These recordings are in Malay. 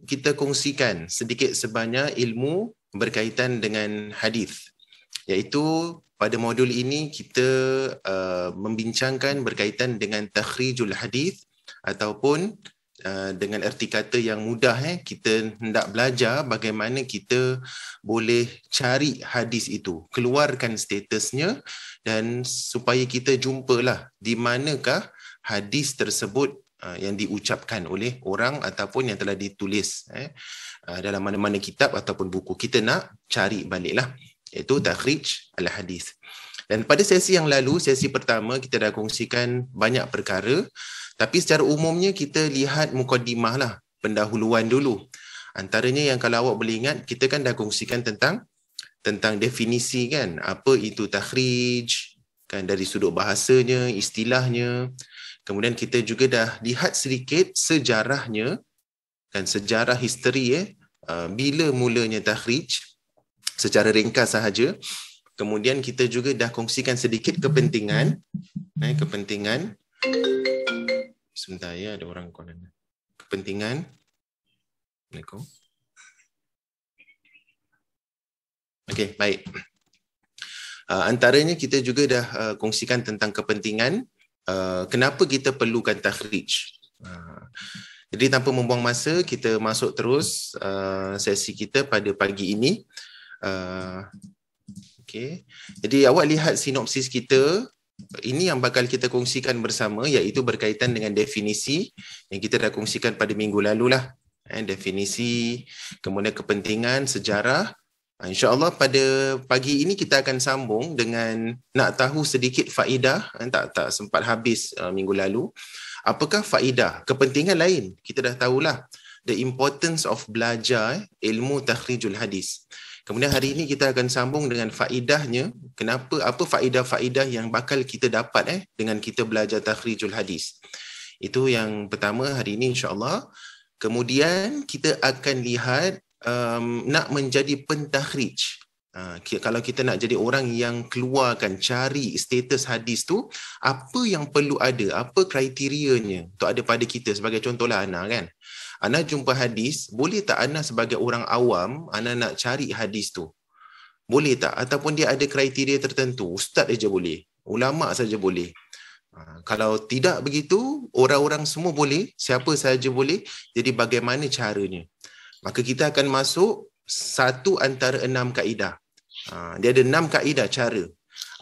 kita kongsikan sedikit sebanyak ilmu berkaitan dengan hadis. Iaitu pada modul ini kita membincangkan berkaitan dengan takhrijul hadis ataupun dengan erti kata yang mudah, kita hendak belajar bagaimana kita boleh cari hadis itu, keluarkan statusnya, dan supaya kita jumpalah di manakah hadis tersebut yang diucapkan oleh orang ataupun yang telah ditulis dalam mana-mana kitab ataupun buku. Kita nak cari baliklah, iaitu takhrij al-hadis. Dan pada sesi yang lalu, sesi pertama, kita dah kongsikan banyak perkara. Tapi secara umumnya kita lihat mukadimah lah, pendahuluan dulu. Antaranya yang kalau awak boleh ingat, kita kan dah kongsikan tentang definisi kan, apa itu takhrij, kan dari sudut bahasanya, istilahnya. Kemudian kita juga dah lihat sedikit sejarahnya, kan sejarah history bila mulanya takhrij, secara ringkas sahaja. Kemudian kita juga dah kongsikan sedikit kepentingan. Sebentar ya, ada orang call. Kepentingan. Assalamualaikum. Okey, baik. Antaranya kita juga dah kongsikan tentang kepentingan kenapa kita perlukan takhrij. Jadi tanpa membuang masa, kita masuk terus sesi kita pada pagi ini. Okey. Jadi awak lihat sinopsis kita. Ini yang bakal kita kongsikan bersama, iaitu berkaitan dengan definisi yang kita dah kongsikan pada minggu lalu lah. Definisi, kemudian kepentingan, sejarah. InsyaAllah pada pagi ini kita akan sambung dengan nak tahu sedikit faedah, tak sempat habis minggu lalu. Apakah faedah? Kepentingan lain, kita dah tahulah. The importance of belajar ilmu takhrijul hadis. Kemudian hari ini kita akan sambung dengan faedahnya. Apa faedah-faedah yang bakal kita dapat dengan kita belajar takhrijul hadis. Itu yang pertama hari ini insya-Allah. Kemudian kita akan lihat nak menjadi pentakhrij. Kalau kita nak jadi orang yang keluarkan, cari status hadis tu, apa yang perlu ada, apa kriterianya untuk ada pada kita. Sebagai contohlah Ana kan. Ana jumpa hadis, boleh tak Ana sebagai orang awam, Ana nak cari hadis tu? Boleh tak? Ataupun dia ada kriteria tertentu? Ustaz saja boleh, ulama saja boleh. Kalau tidak begitu, orang-orang semua boleh, siapa saja boleh. Jadi bagaimana caranya? Maka kita akan masuk satu antara 6 kaedah. Dia ada 6 kaedah cara.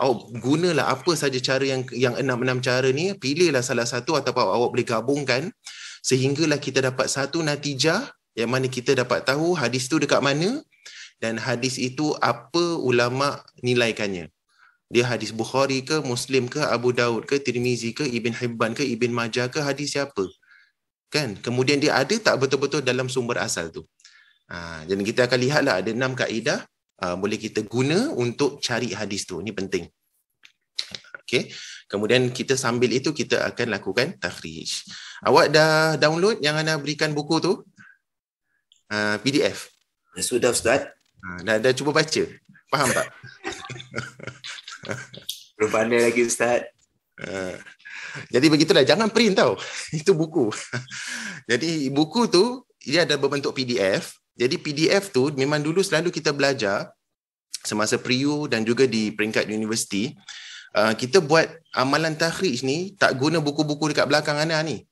Awak gunalah apa saja cara yang 6 cara ni, pilihlah salah satu ataupun awak boleh gabungkan sehinggalah kita dapat satu natijah yang mana kita dapat tahu hadis tu dekat mana dan hadis itu apa ulama nilaikannya. Dia hadis Bukhari ke, Muslim ke, Abu Daud ke, Tirmizi ke, Ibn Hibban ke, Ibn Majah ke, hadis siapa? Kan? Kemudian dia ada tak betul-betul dalam sumber asal tu. Jadi kita akan lihatlah ada 6 kaedah boleh kita guna untuk cari hadis tu. Ini penting. Okey. Kemudian kita sambil itu kita akan lakukan takhrij. Awak dah download yang Ana berikan buku tu? PDF. Sudah Ustaz. Dah cuba baca. Faham tak? Belum pandai lagi Ustaz. Jadi begitulah, jangan print tau. Itu buku. Jadi buku tu dia ada berbentuk PDF. Jadi PDF tu memang dulu selalu kita belajar semasa pre-U dan juga di peringkat universiti. Kita buat amalan takhrij ni tak guna buku-buku dekat belakang Ana ni.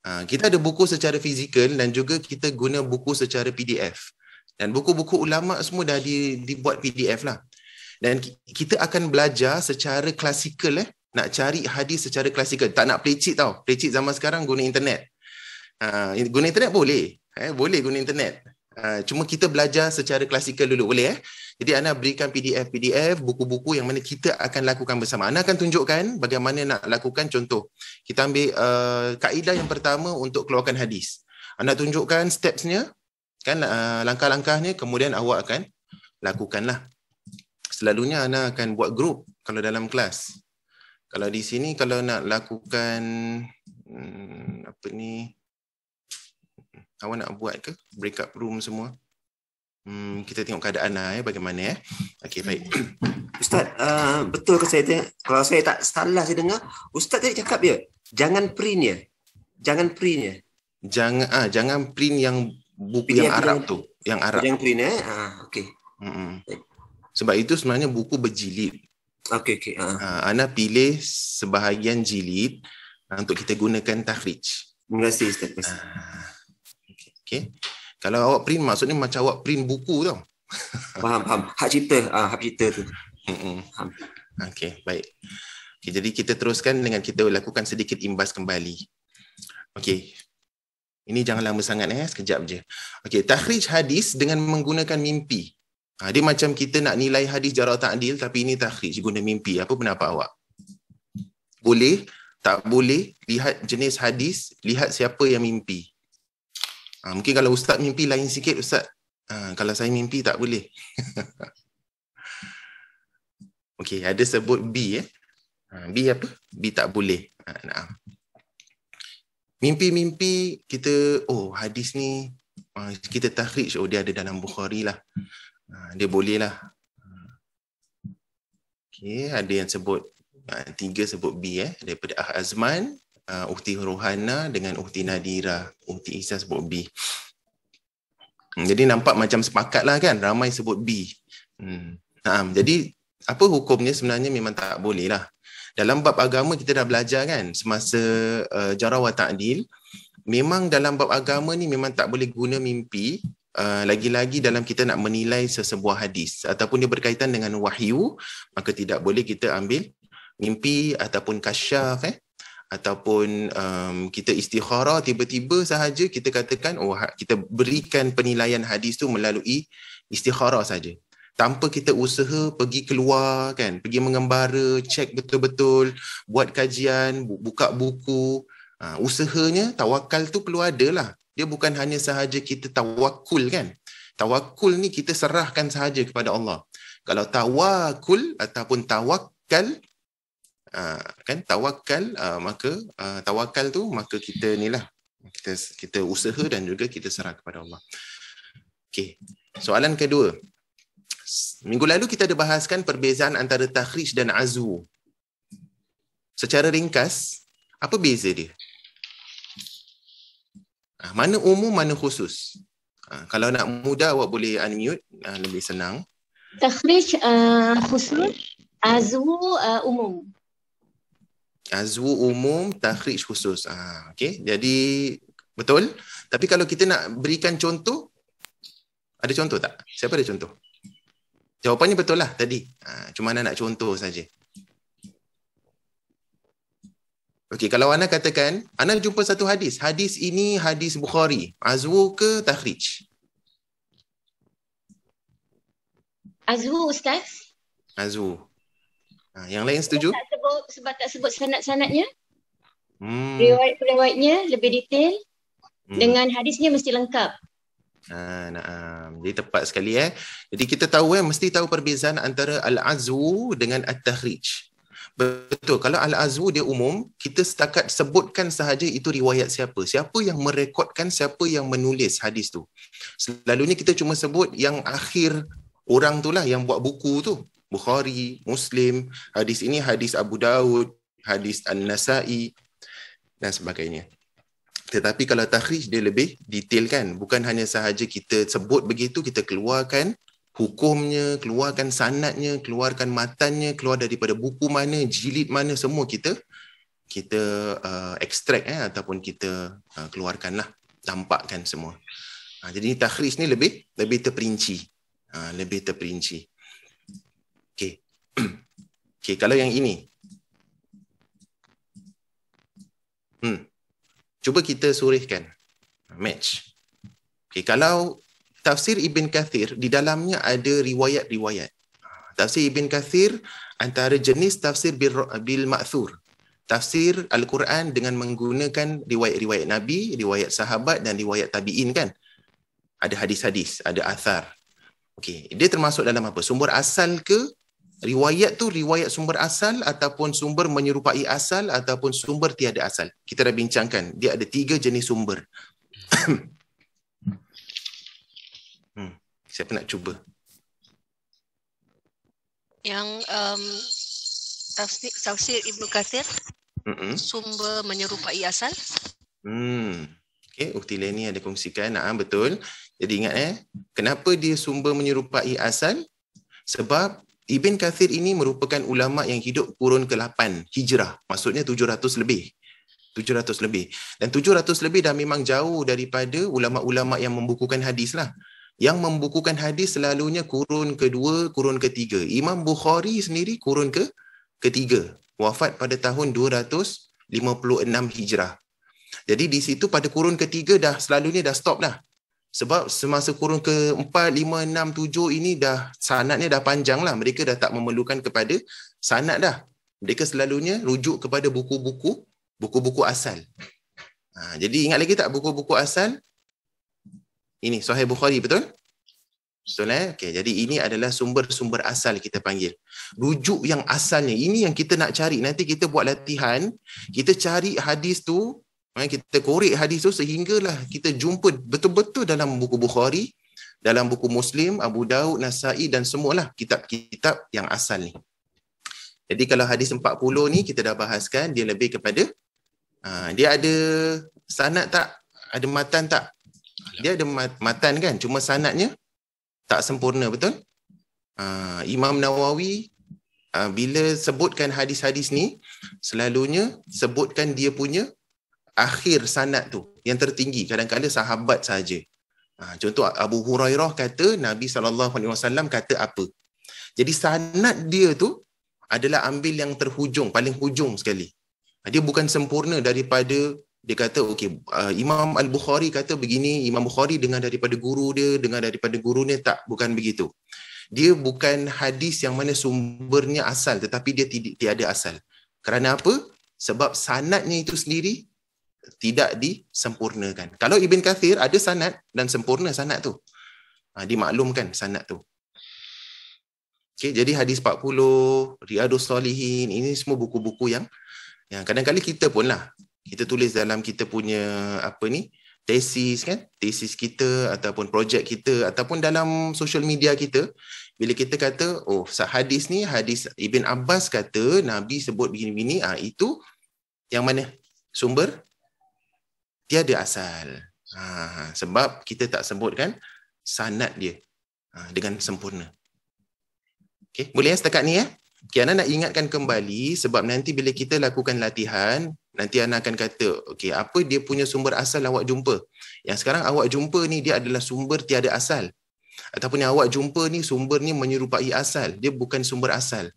Kita ada buku secara fizikal dan juga kita guna buku secara PDF. Dan buku-buku ulama semua dah dibuat PDF lah. Dan kita akan belajar secara klasikal nak cari hadis secara klasikal. Tak nak play cheat tau. Play cheat zaman sekarang guna internet. Guna internet boleh. Boleh guna internet. Cuma kita belajar secara klasikal dulu, boleh Jadi Ana berikan PDF, buku-buku yang mana kita akan lakukan bersama. Ana akan tunjukkan bagaimana nak lakukan. Contoh, kita ambil kaedah yang pertama untuk keluarkan hadis. Ana tunjukkan stepsnya, kan, langkah-langkahnya, kemudian awak akan lakukanlah. Selalunya Ana akan buat grup kalau dalam kelas. Kalau di sini, kalau nak lakukan awak nak buat ke breakout room semua? Kita tengok keadaan bagaimana Okey, baik. Ustaz, betul ke saya tengok? Kalau saya tak salah saya dengar, Ustaz tadi cakap dia, jangan print ya. Jangan print ya. Jangan print yang buku yang Arab tu, yang Arab. Yang print okey. Sebab itu sebenarnya buku berjilid. Okey. Ana pilih sebahagian jilid untuk kita gunakan takhrij. Terima kasih Ustaz. Okey. Kalau awak print maksudnya macam awak print buku tau. Faham. Hak cipta tu. Faham. Okey, baik. Okay, jadi kita teruskan dengan kita lakukan sedikit imbas kembali. Okey. Ini jangan lama sangat sekejap je. Okey, takhrij hadis dengan menggunakan mimpi. Dia macam kita nak nilai hadis jarah ta'dil tapi ini takhrij guna mimpi. Apa pendapat awak? Boleh? Tak boleh? Lihat jenis hadis, lihat siapa yang mimpi. Mungkin kalau ustaz mimpi lain sikit ustaz. Kalau saya mimpi tak boleh. Okey, ada sebut B B apa? B tak boleh. Mimpi-mimpi kita, hadis ni kita takhrij, dia ada dalam Bukhari lah. Dia boleh lah. Okey, ada yang sebut 3 sebut B daripada Azman, Ukhti Rohana dengan Ukhti Nadira. Ukhti Isa sebut B. Jadi nampak macam sepakat lah kan, ramai sebut B. Jadi apa hukumnya sebenarnya memang tak boleh lah. Dalam bab agama kita dah belajar kan, semasa jarah wa ta'dil, memang dalam bab agama ni memang tak boleh guna mimpi, lagi-lagi dalam kita nak menilai sesebuah hadis ataupun dia berkaitan dengan wahyu, maka tidak boleh kita ambil mimpi ataupun kasyaf ataupun kita istikharah tiba-tiba sahaja kita katakan kita berikan penilaian hadis tu melalui istikharah saja. Tanpa kita usaha pergi keluar kan, pergi mengembara, cek betul-betul, buat kajian, buka buku. Usahanya tawakal tu perlu ada lah. Dia bukan hanya sahaja kita tawakul kan. Tawakul ni kita serahkan sahaja kepada Allah. Kalau tawakul ataupun tawakal, kan tawakal, maka tawakal tu maka kita ni lah. Kita usaha dan juga kita serah kepada Allah. Okey. Soalan kedua. Minggu lalu kita ada bahaskan perbezaan antara takhrij dan azwu. Secara ringkas, apa beza dia? Mana umum, mana khusus? Kalau nak mudah, awak boleh unmute, lebih senang. Takhrij khusus, azwu umum. Azwu umum, takhrij khusus. Okey, jadi betul. Tapi kalau kita nak berikan contoh, ada contoh tak? Siapa ada contoh? Jawapannya betul lah tadi. Cuma Ana nak contoh saja. Okey, kalau Ana katakan, Ana jumpa satu hadis. Hadis ini hadis Bukhari. Azwu ke takhrij? Azwu, Ustaz. Azwu. Yang lain setuju? Sebab tak sebut sanad-sanadnya. Riwayat-riwayatnya lebih detail. Dengan hadisnya mesti lengkap. Jadi tepat sekali Jadi kita tahu mesti tahu perbezaan antara al-azwu dengan at-takhrij. Betul, kalau al-azwu dia umum, kita setakat sebutkan sahaja itu riwayat siapa. Siapa yang merekodkan, siapa yang menulis hadis tu. Selalunya kita cuma sebut yang akhir orang tu lah yang buat buku tu. Bukhari, Muslim, hadis ini hadis Abu Daud, hadis An-Nasai dan sebagainya. Tetapi kalau takhrij dia lebih detail kan. Bukan hanya sahaja kita sebut begitu, kita keluarkan hukumnya, keluarkan sanadnya, keluarkan matannya, keluar daripada buku mana, jilid mana, semua kita ekstrak ataupun kita keluarkan lah, tampakkan semua. Jadi takhrij ni lebih terperinci. Lebih terperinci. Okey. Okey, kalau yang ini. Cuba kita sorehkan. Match. Okay, kalau tafsir Ibn Kathir, di dalamnya ada riwayat-riwayat. Tafsir Ibn Kathir antara jenis tafsir bil ma'thur. Tafsir Al-Quran dengan menggunakan riwayat-riwayat Nabi, riwayat sahabat dan riwayat tabi'in kan. Ada hadis-hadis, ada athar. Okay, dia termasuk dalam apa? Sumber asal ke? Riwayat tu riwayat sumber asal ataupun sumber menyerupai asal ataupun sumber tiada asal. Kita dah bincangkan. Dia ada 3 jenis sumber. Siapa nak cuba? Yang tafsir Ibnu Katsir, sumber menyerupai asal. Okey, Ukhti Leni ada kongsikan. Betul. Jadi ingat kenapa dia sumber menyerupai asal? Sebab Ibn Kathir ini merupakan ulama yang hidup kurun ke-8 Hijrah. Maksudnya 700 lebih. 700 lebih. Dan 700 lebih dah memang jauh daripada ulama-ulama yang membukukan hadis lah. Yang membukukan hadis selalunya kurun kedua, kurun ketiga. Imam Bukhari sendiri kurun ketiga. Wafat pada tahun 256 Hijrah. Jadi di situ pada kurun ketiga selalunya dah stop dah. Sebab semasa kurun ke-4, 5, 6, 7 ini sanadnya dah panjang lah. Mereka dah tak memerlukan kepada sanad dah. Mereka selalunya rujuk kepada buku-buku asal. Jadi ingat lagi tak buku-buku asal? Ini Sahih Bukhari, betul? Betul Okey, jadi ini adalah sumber-sumber asal kita panggil. Rujuk yang asalnya. Ini yang kita nak cari. Nanti kita buat latihan, kita cari hadis tu, kita korek hadis tu sehinggalah kita jumpa betul-betul dalam buku Bukhari, dalam buku Muslim, Abu Daud, Nasai dan semualah kitab-kitab yang asal ni. Jadi kalau hadis 40 ni kita dah bahaskan, dia lebih kepada dia ada sanad tak? Ada matan tak? Dia ada matan kan? Cuma sanadnya tak sempurna, betul? Imam Nawawi bila sebutkan hadis-hadis ni, selalunya sebutkan dia punya akhir sanad tu, yang tertinggi. Kadang-kadang sahabat saja. Contoh Abu Hurairah kata Nabi SAW kata apa. Jadi sanad dia tu adalah ambil yang terhujung, paling hujung sekali. Dia bukan sempurna daripada dia kata okey, Imam Al-Bukhari kata begini, Imam Bukhari dengar daripada guru dia, dengar daripada gurunya, tak, bukan begitu. Dia bukan hadis yang mana sumbernya asal, tetapi dia tiada asal. Kerana apa? Sebab sanadnya itu sendiri tidak disempurnakan. Kalau Ibn Kathir ada sanad dan sempurna sanad tu. Dimaklumkan sanad tu. Okay, jadi hadis 40, Riyadhus Salihin, ini semua buku-buku yang kadang-kadang kita pun lah, kita tulis dalam kita punya tesis kan, tesis kita ataupun projek kita ataupun dalam social media kita, bila kita kata hadis ni, hadis Ibn Abbas kata Nabi sebut begini-begini, itu yang mana sumber? Tiada asal. Sebab kita tak sebutkan sanad dia dengan sempurna. Okay, boleh setakat ni Okay, Ana nak ingatkan kembali sebab nanti bila kita lakukan latihan, nanti Ana akan kata, okay, apa dia punya sumber asal awak jumpa? Yang sekarang awak jumpa ni dia adalah sumber tiada asal. Ataupun yang awak jumpa ni sumber ni menyerupai asal. Dia bukan sumber asal.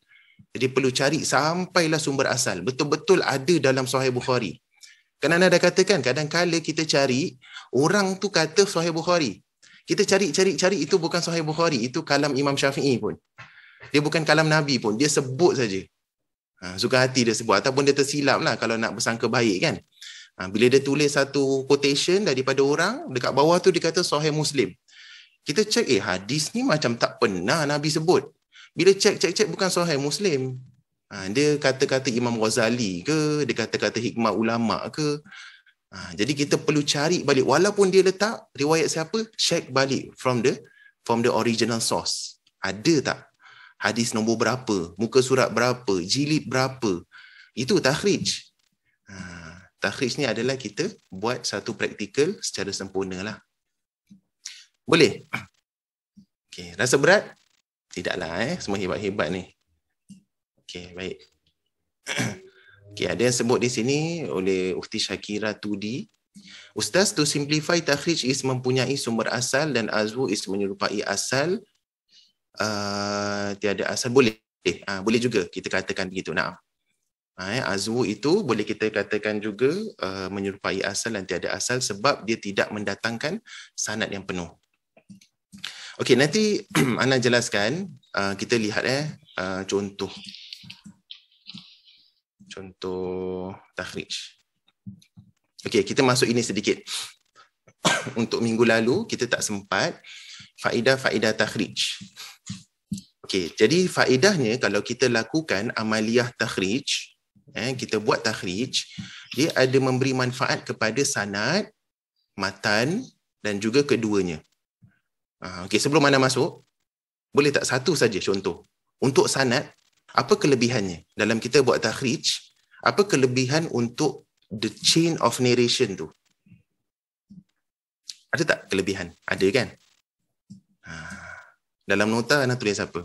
Jadi perlu cari sampailah sumber asal. Betul-betul ada dalam Sahih Bukhari. Kan Ana dah katakan, kadang-kadang kita cari, orang tu kata Sahih Bukhari. Kita cari itu bukan Sahih Bukhari, itu kalam Imam Syafi'i pun. Dia bukan kalam Nabi pun, dia sebut saja. Suka hati dia sebut, ataupun dia tersilap lah kalau nak bersangka baik kan. Bila dia tulis satu quotation daripada orang, dekat bawah tu dia kata Sahih Muslim. Kita cek, hadis ni macam tak pernah Nabi sebut. Bila cek bukan Sahih Muslim. Dia kata-kata Imam Ghazali ke, dia kata-kata hikmah ulama ke. Jadi kita perlu cari balik, walaupun dia letak riwayat siapa, check balik from the original source. Ada tak? Hadis nombor berapa, muka surat berapa, jilid berapa. Itu takhrij. Takhrij ni adalah kita buat satu praktikal secara sempurna lah. Boleh? Okay, rasa berat? Tidaklah semua hebat-hebat ni. Okey, baik. Okey, ada yang sebut di sini oleh Ukhti Syakira Tudi. Ustaz, to simplify takhrij is mempunyai sumber asal dan azwu is menyerupai asal. Tiada asal, boleh. Boleh juga kita katakan begitu. Azwu itu boleh kita katakan juga menyerupai asal dan tiada asal sebab dia tidak mendatangkan sanad yang penuh. Okey, nanti Ana jelaskan. Kita lihat contoh takhrij. Okey, kita masuk ini sedikit. Untuk minggu lalu kita tak sempat faedah-faedah takhrij. Okey, jadi faedahnya kalau kita lakukan amaliyah takhrij, kita buat takhrij, dia ada memberi manfaat kepada sanad, matan dan juga keduanya. Okey, sebelum Ana masuk, boleh tak satu saja contoh. Untuk sanad, apa kelebihannya? Dalam kita buat takhrij, apa kelebihan untuk the chain of narration tu? Ada tak kelebihan? Ada kan? Dalam nota Ana tulis apa?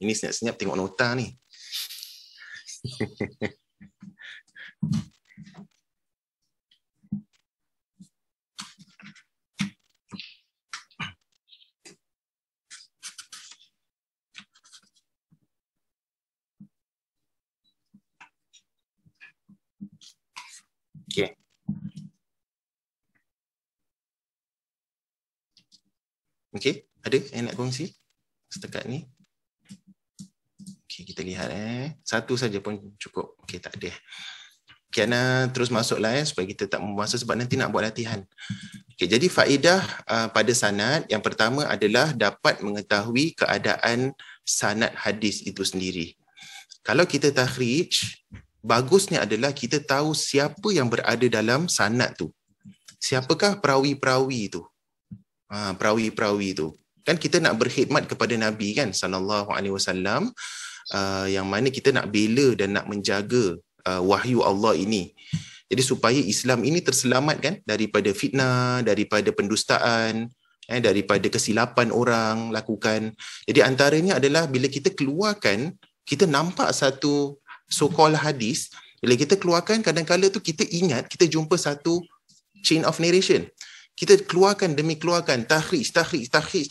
Ini senyap-senyap tengok nota ni. Okey. Okey, ada yang nak kongsi setakat ni? Okey, kita lihat satu saja pun cukup. Okey, tak ada. Okey, Ana terus masuklah supaya kita tak membuang masa sebab nanti nak buat latihan. Okey, jadi faedah pada sanad yang pertama adalah dapat mengetahui keadaan sanad hadis itu sendiri. Kalau kita takhrij, bagusnya adalah kita tahu siapa yang berada dalam sanad tu. Siapakah perawi-perawi tu? Perawi-perawi tu. Kan kita nak berkhidmat kepada Nabi kan sallallahu alaihi wasallam, yang mana kita nak bela dan nak menjaga wahyu Allah ini. Jadi supaya Islam ini terselamat kan daripada fitnah, daripada pendustaan, daripada kesilapan orang lakukan. Jadi antaranya adalah bila kita keluarkan, kita nampak satu so-called hadis, bila kita keluarkan kadang-kadang tu kita ingat kita jumpa satu chain of narration. Kita keluarkan demi keluarkan, takhrij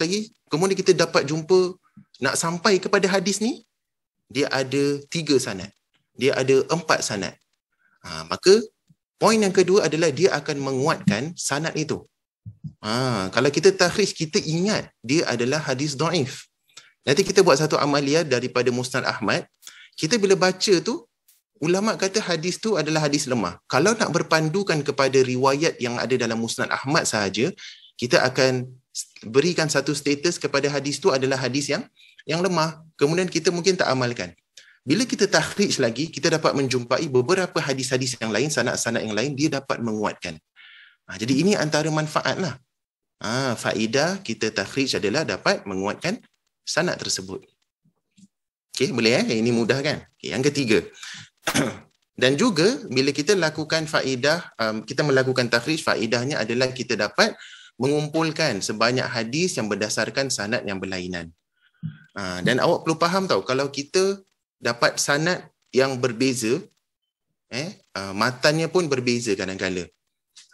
lagi, kemudian kita dapat jumpa nak sampai kepada hadis ni, dia ada 3 sanad, dia ada 4 sanad. Maka poin yang kedua adalah dia akan menguatkan sanad itu. Kalau kita takhrij, kita ingat dia adalah hadis dhaif. Nanti kita buat satu amaliyah daripada Musnad Ahmad, kita bila baca tu, ulama kata hadis tu adalah hadis lemah. Kalau nak berpandukan kepada riwayat yang ada dalam Musnad Ahmad sahaja, kita akan berikan satu status kepada hadis tu adalah hadis yang lemah. Kemudian kita mungkin tak amalkan. Bila kita takhrij lagi, kita dapat menjumpai beberapa hadis-hadis yang lain, sanad-sanad yang lain, dia dapat menguatkan. Jadi ini antara manfaatlah. Faedah kita takhrij adalah dapat menguatkan sanad tersebut. Okey, boleh Ini mudah kan? Okay, yang ketiga. Dan juga bila kita lakukan faedah, kita melakukan takhrij, faedahnya adalah kita dapat mengumpulkan sebanyak hadis yang berdasarkan sanad yang berlainan. Dan awak perlu faham tahu, kalau kita dapat sanad yang berbeza, matannya pun berbeza kadang-kala.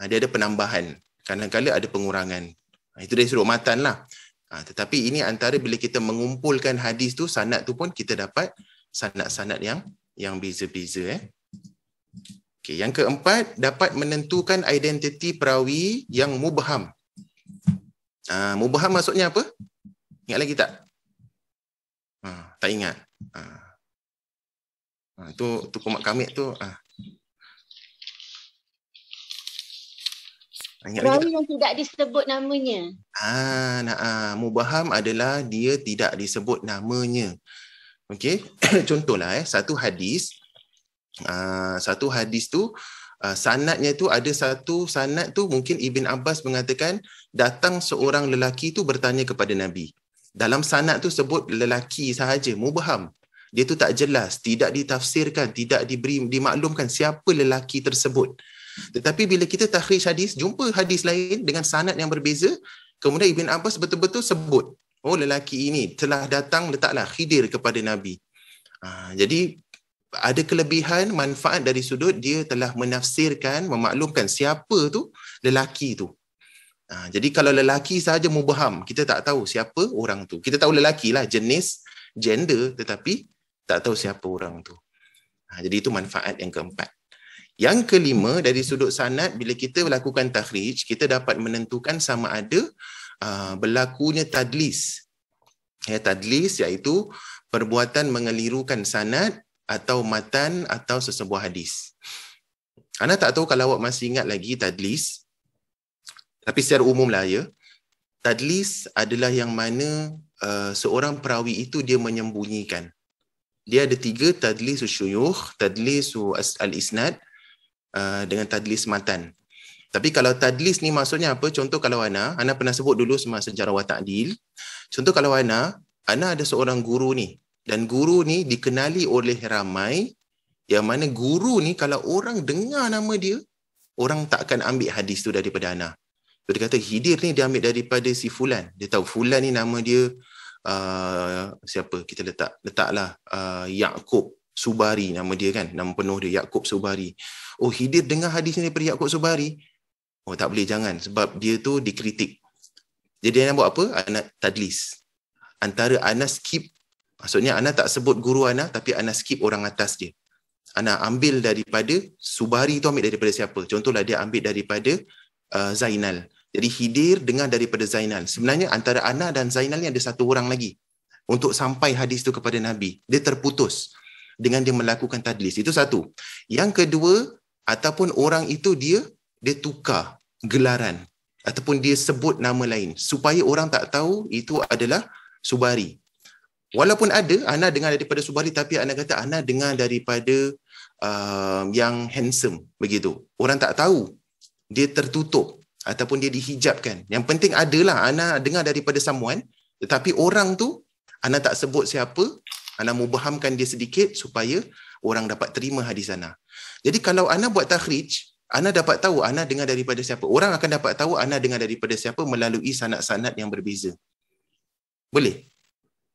Dia ada penambahan, kadang-kala ada pengurangan. Itu dari sudut matan lah. Tetapi ini antara bila kita mengumpulkan hadis tu, sanad tu pun kita dapat sanad-sanad yang beza-beza. Okey, yang keempat, dapat menentukan identiti perawi yang mubham. Mubham maksudnya apa? Ingat lagi tak? Tak ingat. Tu komat kamik tu. Perawi yang tidak disebut namanya. Mubham adalah dia tidak disebut namanya. Okey, contohlah satu hadis tu sanadnya tu ada satu sanad tu mungkin Ibn Abbas mengatakan datang seorang lelaki tu bertanya kepada Nabi. Dalam sanad tu sebut lelaki sahaja, mubham. Dia tu tak jelas, tidak ditafsirkan, tidak dimaklumkan siapa lelaki tersebut. Tetapi bila kita takhrij hadis, jumpa hadis lain dengan sanad yang berbeza, kemudian Ibn Abbas betul-betul sebut, lelaki ini telah datang letaklah Khidir kepada Nabi. Jadi ada kelebihan, manfaat dari sudut dia telah menafsirkan, memaklumkan siapa tu lelaki tu. Jadi kalau lelaki sahaja mubham, kita tak tahu siapa orang tu. Kita tahu lelaki lah, jenis, gender, tetapi tak tahu siapa orang tu. Jadi itu manfaat yang keempat. Yang kelima, dari sudut sanad, bila kita melakukan takhrij, kita dapat menentukan sama ada berlakunya tadlis. Tadlis iaitu perbuatan mengelirukan sanad atau matan atau sesebuah hadis. Ana tak tahu kalau awak masih ingat lagi tadlis, tapi secara umum lah tadlis adalah yang mana seorang perawi itu dia menyembunyikan. Dia ada 3, tadlis syuyukh, tadlis al-isnad, dengan tadlis matan. Tapi kalau tadlis ni maksudnya apa? Contoh kalau Ana pernah sebut dulu semasa sejarah wa ta'dil. Contoh kalau Ana ada seorang guru ni, dan guru ni dikenali oleh ramai, yang mana guru ni kalau orang dengar nama dia, orang tak akan ambil hadis tu daripada Ana. So, dia kata Khidir ni dia ambil daripada si Fulan. Dia tahu Fulan ni nama dia siapa? Kita letaklah Yaqub Subari nama dia kan. Nama penuh dia Yaqub Subari. Oh, Khidir dengar hadis ni daripada Yaqub Subari. Oh, tak boleh, jangan. Sebab dia tu dikritik. Jadi Ana buat apa? Ana tadlis. Antara Ana skip, maksudnya Ana tak sebut guru Ana, tapi Ana skip orang atas dia. Ana ambil daripada Subari tu, ambil daripada siapa? Contohlah dia ambil daripada Zainal. Jadi Khidir dengar daripada Zainal. Sebenarnya antara Ana dan Zainal ni ada satu orang lagi. Untuk sampai hadis tu kepada Nabi. Dia terputus dengan dia melakukan tadlis. Itu satu. Yang kedua, ataupun orang itu dia tukar gelaran. Ataupun dia sebut nama lain. Supaya orang tak tahu itu adalah Subari. Walaupun ada, Ana dengar daripada Subari, tapi Ana kata Ana dengar daripada yang handsome. Begitu. Orang tak tahu. Dia tertutup ataupun dia dihijabkan. Yang penting adalah Ana dengar daripada someone, tetapi orang tu Ana tak sebut siapa. Ana mubahamkan dia sedikit supaya orang dapat terima hadis Ana. Jadi kalau Ana buat takhrij, Ana dapat tahu Ana dengar daripada siapa. Orang akan dapat tahu Ana dengar daripada siapa melalui sanad-sanad yang berbeza. Boleh?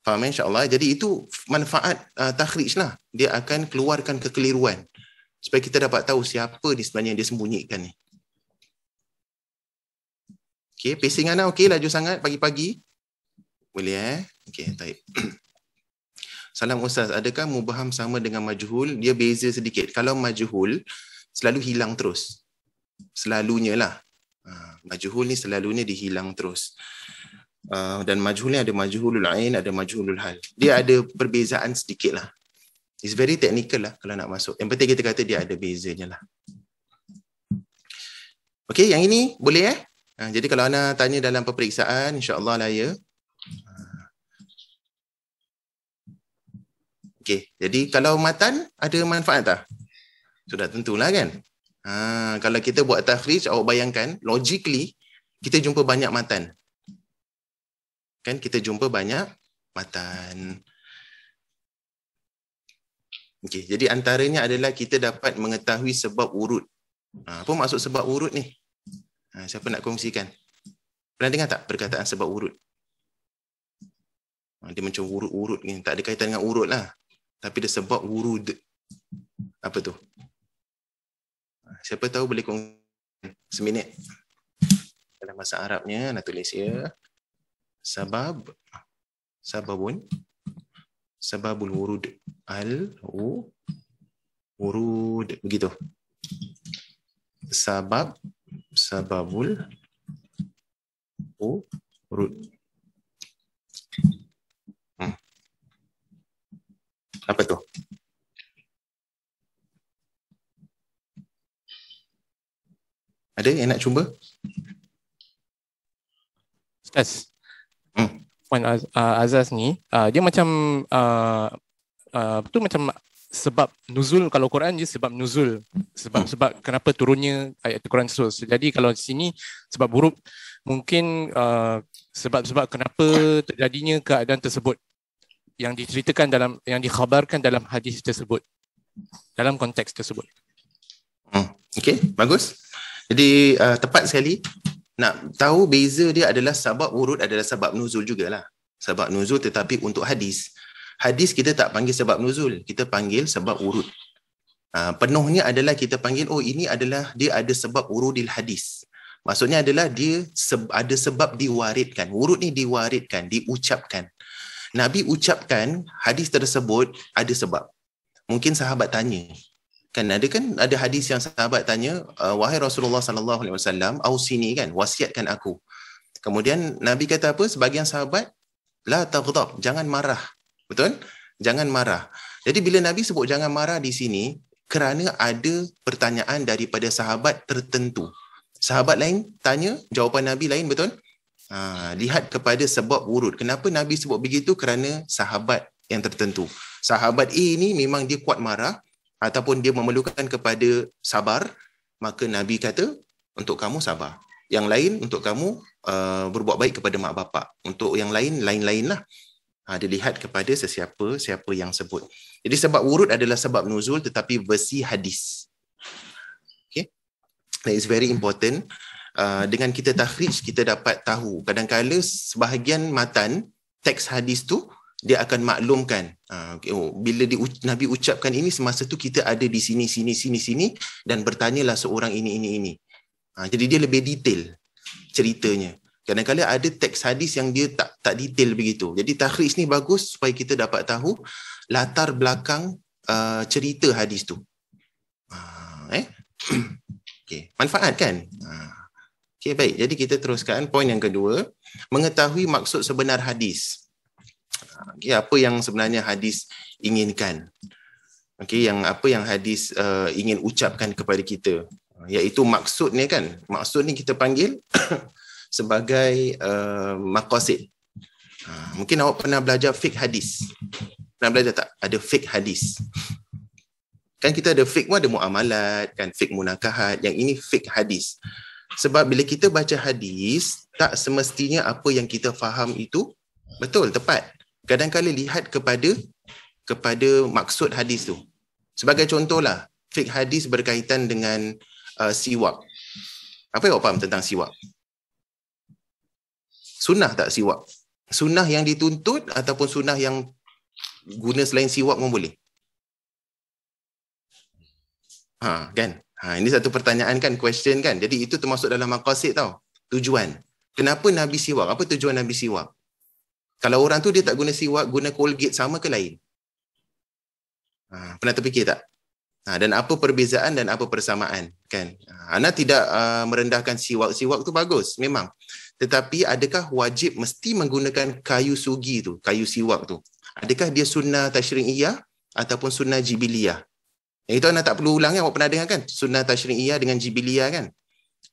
Faham insya-Allah. Jadi itu manfaat takhrij lah. Dia akan keluarkan kekeliruan supaya kita dapat tahu siapa di sebenarnya yang dia sembunyikan ni. Okey, pacing Ana okey, laju sangat pagi-pagi. Boleh Okey, baik. Salam Ustaz, adakah mubaham sama dengan majhul? Dia beza sedikit. Kalau majhul selalu hilang terus. Selalunya lah. Majhul ni selalunya dihilang terus. Dan majhul ni ada majhulul ain, ada majhulul hal. Dia ada perbezaan sedikit lah. It's very technical lah kalau nak masuk. Yang penting kita kata dia ada bezanya lah. Okey, yang ini boleh jadi kalau Ana tanya dalam peperiksaan, insya-Allah lah ya. Okey, jadi kalau matan ada manfaat tak? Sudah tentulah kan. Kalau kita buat takhrij, awak bayangkan, logically, kita jumpa banyak matan. Kan kita jumpa banyak matan. Okey, jadi antaranya adalah kita dapat mengetahui sebab urut. Apa maksud sebab urut ni? Siapa nak kongsikan? Pernah dengar tak perkataan sebab urut? Dia macam urut-urut ni, tak ada kaitan dengan urut lah. Tapi dia sebab wurud. Apa tu? Siapa tahu boleh kongsi seminit. Dalam bahasa Arabnya, nak tulis ya. Sababul wurud. Wurud. Begitu. Sababul wurud. Apa tu? Ada yang nak cuba? Ustaz, Puan Azaz ni, dia macam betul macam sebab nuzul. Kalau Quran dia sebab nuzul, sebab kenapa turunnya ayat Quran tersebut. Jadi kalau di sini sebab buruk, mungkin sebab kenapa terjadinya keadaan tersebut yang diceritakan dalam, yang dikhabarkan dalam hadis tersebut, dalam konteks tersebut. Okey, bagus. Jadi tepat sekali. Nak tahu beza dia adalah sabab wurud adalah sabab nuzul jugalah. Sabab nuzul tetapi untuk hadis. Hadis kita tak panggil sebab nuzul, kita panggil sebab wurud. Penuhnya adalah kita panggil, oh ini adalah dia ada sebab wurudil hadis. Maksudnya adalah dia ada sebab diwaritkan. Wurud ni diwaritkan, diucapkan. Nabi ucapkan hadis tersebut ada sebab. Mungkin sahabat tanya. Kan ada hadis yang sahabat tanya, wahai Rasulullah sallallahu alaihi wasallam, ausini kan, wasiatkan aku. Kemudian Nabi kata apa? Sebahagian sahabat, la taghdab, jangan marah. Betul? Jangan marah. Jadi bila Nabi sebut jangan marah di sini, kerana ada pertanyaan daripada sahabat tertentu. Sahabat lain tanya, jawapan Nabi lain, betul? Lihat kepada sebab wurud. Kenapa Nabi sebut begitu? Kerana sahabat yang tertentu. Sahabat A ni memang dia kuat marah, ataupun dia memerlukan kepada sabar, maka Nabi kata, untuk kamu sabar. Yang lain, untuk kamu berbuat baik kepada mak bapak. Untuk yang lain-lain lah. Dilihat kepada siapa yang sebut. Jadi sebab wurud adalah sebab nuzul tetapi versi hadis. Okay? That is very important. dengan kita takhrij kita dapat tahu. Kadang-kadang sebahagian matan teks hadis tu dia akan maklumkan bila Nabi ucapkan ini semasa tu kita ada di sini dan bertanyalah seorang ini. Jadi dia lebih detail ceritanya. Kadang-kadang ada teks hadis yang dia tak detail begitu. Jadi takhrij ni bagus supaya kita dapat tahu latar belakang cerita hadis tu. Okay. Manfaat kan? Okay, baik. Jadi kita teruskan poin yang kedua, mengetahui maksud sebenar hadis. Okay, apa yang sebenarnya hadis inginkan? Okay, apa yang hadis ingin ucapkan kepada kita? Iaitu maksudnya kan? Maksud ni kita panggil sebagai maqasid. Mungkin awak pernah belajar fiqh hadis. Pernah belajar tak? Ada fiqh hadis. Kan kita ada fiqh pun ada muamalat, kan fiqh munakahat. Yang ini fiqh hadis. Sebab bila kita baca hadis, tak semestinya apa yang kita faham itu betul, tepat. Kadang-kadang lihat kepada maksud hadis tu. Sebagai contohlah, fiqh hadis berkaitan dengan siwak. Apa yang awak faham tentang siwak? Sunnah tak siwak? Sunnah yang dituntut ataupun sunnah yang guna selain siwak pun boleh? Kan? Ini satu pertanyaan kan, question kan. Jadi itu termasuk dalam maqasid tau. Tujuan. Kenapa Nabi siwak? Apa tujuan Nabi siwak? Kalau orang tu dia tak guna siwak, guna Colgate sama ke lain? Pernah terfikir tak? Dan apa perbezaan dan apa persamaan? Kan? Ana tidak merendahkan siwak. Siwak tu bagus, memang. Tetapi adakah wajib mesti menggunakan kayu sugi tu, kayu siwak tu? Adakah dia sunnah tasyri'iyah ataupun sunnah jibiliyah? Yang itu anda tak perlu ulang kan, awak pernah dengar kan? Sunnah tasyri'iyah dengan jibiliyah kan?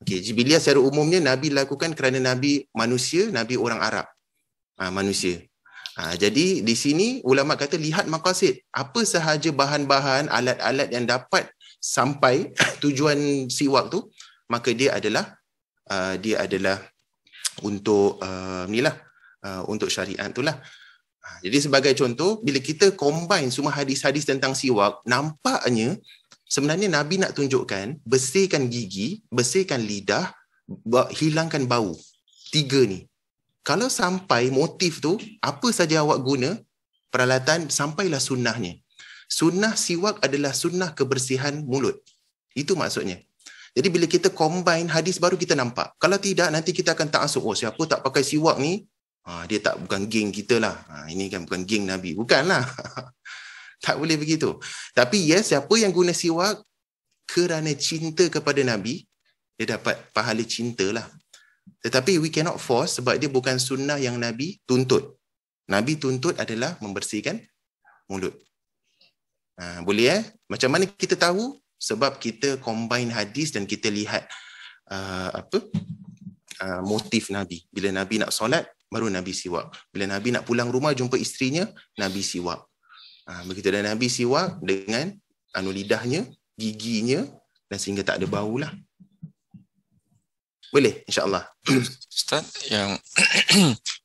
Okay, jibiliyah secara umumnya Nabi lakukan kerana Nabi manusia, Nabi orang Arab. Manusia. Jadi di sini ulama kata lihat maqasid. Apa sahaja bahan-bahan, alat-alat yang dapat sampai tujuan siwak tu, maka dia adalah untuk untuk syariat itulah. Jadi sebagai contoh, bila kita combine semua hadis-hadis tentang siwak, nampaknya sebenarnya Nabi nak tunjukkan bersihkan gigi, bersihkan lidah, hilangkan bau. 3 ni. Kalau sampai motif tu, apa saja awak guna, peralatan, sampailah sunnahnya. Sunnah siwak adalah sunnah kebersihan mulut. Itu maksudnya. Jadi bila kita combine hadis baru kita nampak. Kalau tidak, nanti kita akan ta'asub. Siapa tak pakai siwak ni, dia bukan geng kita lah. Ini kan bukan geng Nabi. Bukanlah. Tak boleh begitu. Tapi yes, siapa yang guna siwak kerana cinta kepada Nabi, dia dapat pahala cinta lah. Tetapi we cannot force sebab dia bukan sunnah yang Nabi tuntut. Nabi tuntut adalah membersihkan mulut. Boleh Macam mana kita tahu? Sebab kita combine hadis dan kita lihat motif Nabi. Bila Nabi nak solat, baru Nabi siwak. Bila Nabi nak pulang rumah jumpa isterinya, Nabi siwak. Begitu, dan Nabi siwak dengan lidahnya, giginya, dan sehingga tak ada bau lah. Boleh, insyaAllah. Ustaz,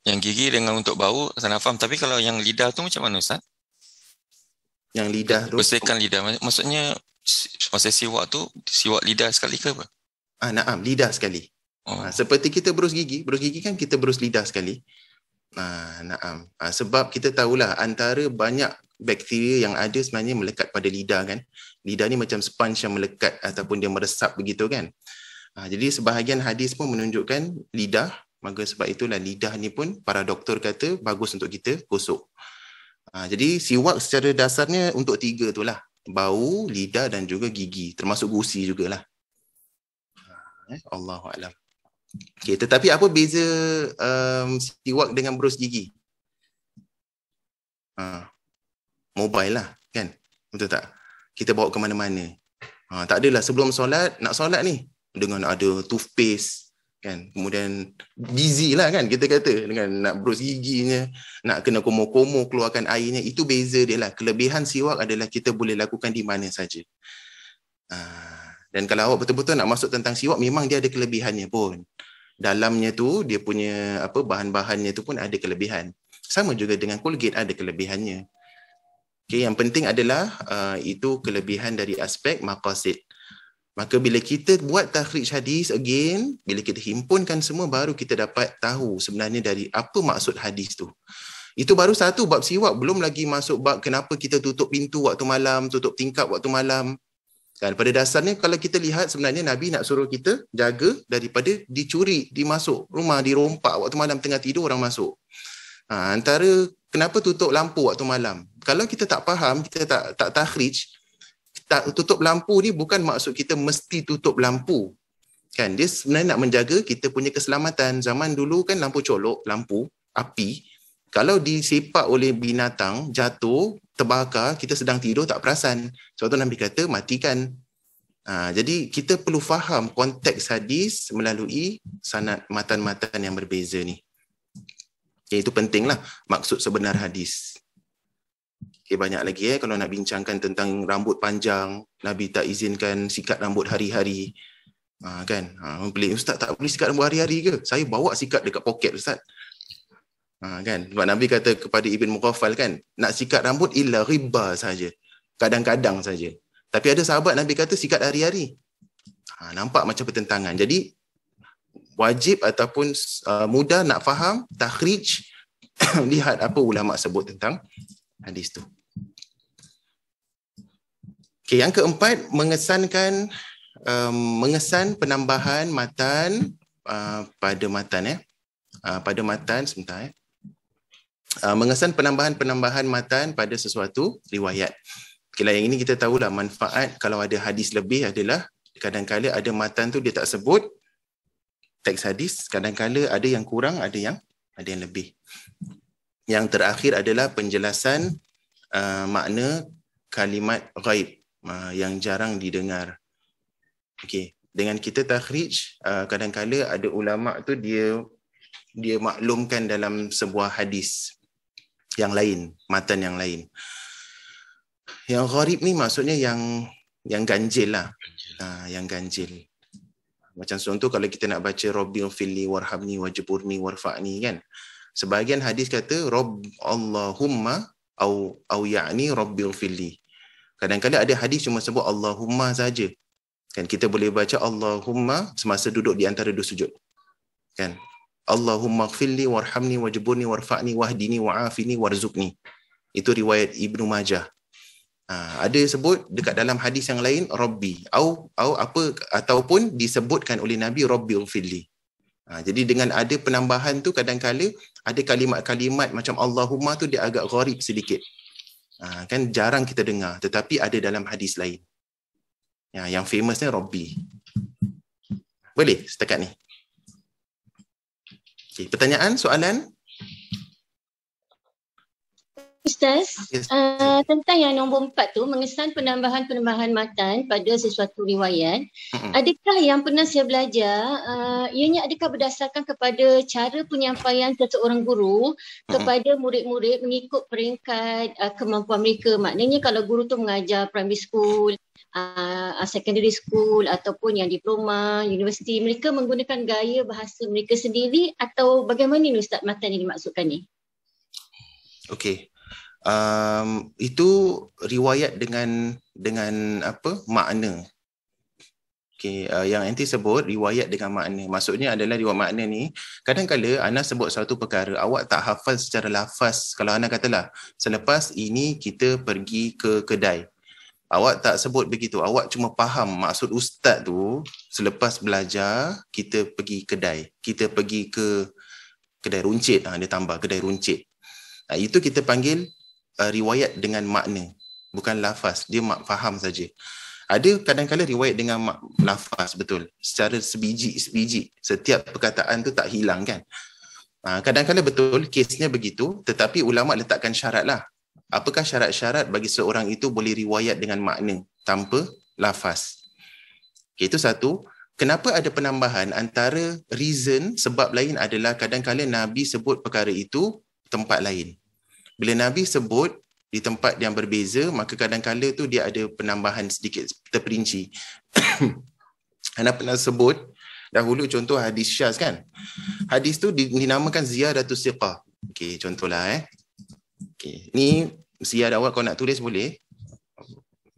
yang gigi dengan untuk bau, saya faham. Tapi kalau yang lidah tu macam mana, Ustaz? Yang lidah tu? Bersihkan lidah. Maksudnya, masa siwak tu, siwak lidah sekali ke apa? Naam, lidah sekali. Seperti kita berus gigi kan kita berus lidah sekali. Naam. Sebab kita tahulah antara banyak bakteria yang ada sebenarnya melekat pada lidah kan. Lidah ni macam sponge yang melekat ataupun dia meresap begitu kan. Jadi sebahagian hadis pun menunjukkan lidah, maka sebab itulah lidah ni pun para doktor kata bagus untuk kita gosok. Jadi siwak secara dasarnya untuk 3 tu lah. Bau, lidah dan juga gigi, termasuk gusi jugalah. Allahuakbar. Okay, tetapi apa beza siwak dengan berus gigi? Mobile lah kan, betul tak? Kita bawa ke mana-mana. Tak adalah sebelum solat, nak solat ni dengan ada toothpaste kan, kemudian busy lah kan kita kata dengan nak berus giginya, nak kena komo-komo keluarkan airnya. Itu beza dia lah. Kelebihan siwak adalah kita boleh lakukan di mana saja. Dan kalau awak betul-betul nak masuk tentang siwak, memang dia ada kelebihannya pun. Dalamnya tu dia punya bahan-bahannya tu pun ada kelebihan. Sama juga dengan Colgate ada kelebihannya. Okay, yang penting adalah itu kelebihan dari aspek maqasid. Maka bila kita buat takhrij hadis again, bila kita himpunkan semua, baru kita dapat tahu sebenarnya dari apa maksud hadis tu. Itu baru satu bab siwak, belum lagi masuk bab kenapa kita tutup pintu waktu malam, tutup tingkap waktu malam. Dan pada dasarnya kalau kita lihat sebenarnya Nabi nak suruh kita jaga daripada dicuri, dimasuk rumah, dirompak waktu malam tengah tidur orang masuk. Antara kenapa tutup lampu waktu malam. Kalau kita tak faham, kita tak takhrij, tutup lampu ni bukan maksud kita mesti tutup lampu. Kan, dia sebenarnya nak menjaga kita punya keselamatan. Zaman dulu kan lampu colok, lampu api, kalau disepak oleh binatang, jatuh, terbakar, kita sedang tidur tak perasan. Sebab tu Nabi kata matikan. Jadi kita perlu faham konteks hadis melalui sanad matan-matan yang berbeza ni. Okay, itu pentinglah maksud sebenar hadis. Okay, banyak lagi kalau nak bincangkan tentang rambut panjang, Nabi tak izinkan sikat rambut hari-hari. Kan? Pelik, Ustaz tak boleh sikat rambut hari-hari ke? Saya bawa sikat dekat poket Ustaz. Kan? Sebab Nabi kata kepada Ibn Mughaffal kan, nak sikat rambut illa riba saja. Kadang-kadang saja. Tapi ada sahabat Nabi kata sikat hari-hari. Nampak macam pertentangan. Jadi wajib ataupun mudah nak faham takhrij, lihat apa ulama sebut tentang hadis tu. Okay, yang keempat, mengesan penambahan matan pada matan pada matan sebentar mengesan penambahan matan pada sesuatu riwayat. Okay, yang ini kita tahulah manfaat kalau ada hadis lebih adalah kadang-kala ada matan tu dia tak sebut teks hadis, kadang-kala ada yang kurang, ada yang lebih. Yang terakhir adalah penjelasan makna kalimat ghaib yang jarang didengar. Okey, dengan kita takhrij, kadang-kala ada ulama tu dia maklumkan dalam sebuah hadis yang lain, matan yang lain. Yang gharib ni maksudnya yang ganjil lah. Yang ganjil. Macam contoh kalau kita nak baca Rabbil filli warhamni wajburni warfa'ni kan. Sebahagian hadis kata Rabb Allahumma au ya'ni Rabbil filli. Kadang-kadang ada hadis cuma sebut Allahumma saja. Kan kita boleh baca Allahumma semasa duduk di antara dua sujud. Kan? Allahumma ighfirli warhamni wajburni warfa'ni wahdini wa'afini warzuqni. Itu riwayat Ibnu Majah. Ada sebut dekat dalam hadis yang lain Rabbi ataupun disebutkan oleh Nabi Rabbi ighfirli. Jadi dengan ada penambahan tu kadang-kala ada kalimat-kalimat macam Allahumma tu dia agak gharib sedikit. Kan jarang kita dengar tetapi ada dalam hadis lain. Yang famousnya Rabbi. Boleh setakat ni? Okay, pertanyaan, soalan? Ustaz, Yes. Tentang yang nombor 4 tu, mengesan penambahan matan pada sesuatu riwayat, adakah yang pernah saya belajar, ianya adakah berdasarkan kepada cara penyampaian seseorang guru kepada murid-murid mengikut peringkat kemampuan mereka? Maknanya kalau guru tu mengajar primary school, secondary school ataupun yang diploma, universiti, mereka menggunakan gaya bahasa mereka sendiri atau bagaimana ni Ustaz matan yang dimaksudkan ni? Okey. Itu riwayat dengan apa makna. Okey, yang nanti sebut riwayat dengan makna. Maksudnya adalah riwayat makna ni kadang-kala Ana sebut satu perkara awak tak hafal secara lafaz. Kalau Ana katalah selepas ini kita pergi ke kedai. Awak tak sebut begitu. Awak cuma faham maksud ustaz tu selepas belajar kita pergi kedai. Kita pergi ke kedai runcit. Dia tambah kedai runcit. Itu kita panggil riwayat dengan makna, bukan lafaz. Dia faham saja. Ada kadang-kadang riwayat dengan lafaz betul, secara sebiji, setiap perkataan tu tak hilang kan. Kadang-kadang betul kesnya begitu, tetapi ulama letakkan syarat lah. Apakah syarat-syarat bagi seorang itu boleh riwayat dengan makna tanpa lafaz? Okay, itu satu. Kenapa ada penambahan? Antara reason, sebab lain adalah kadang-kadang Nabi sebut perkara itu tempat lain. Bila Nabi sebut di tempat yang berbeza, maka kadang-kala tu dia ada penambahan sedikit terperinci. Anda pernah sebut dahulu contoh hadis syaz kan? Hadis tu dinamakan ziyadatus siqah. Okey, contohlah Okey, ni ziyadah awak kau nak tulis boleh?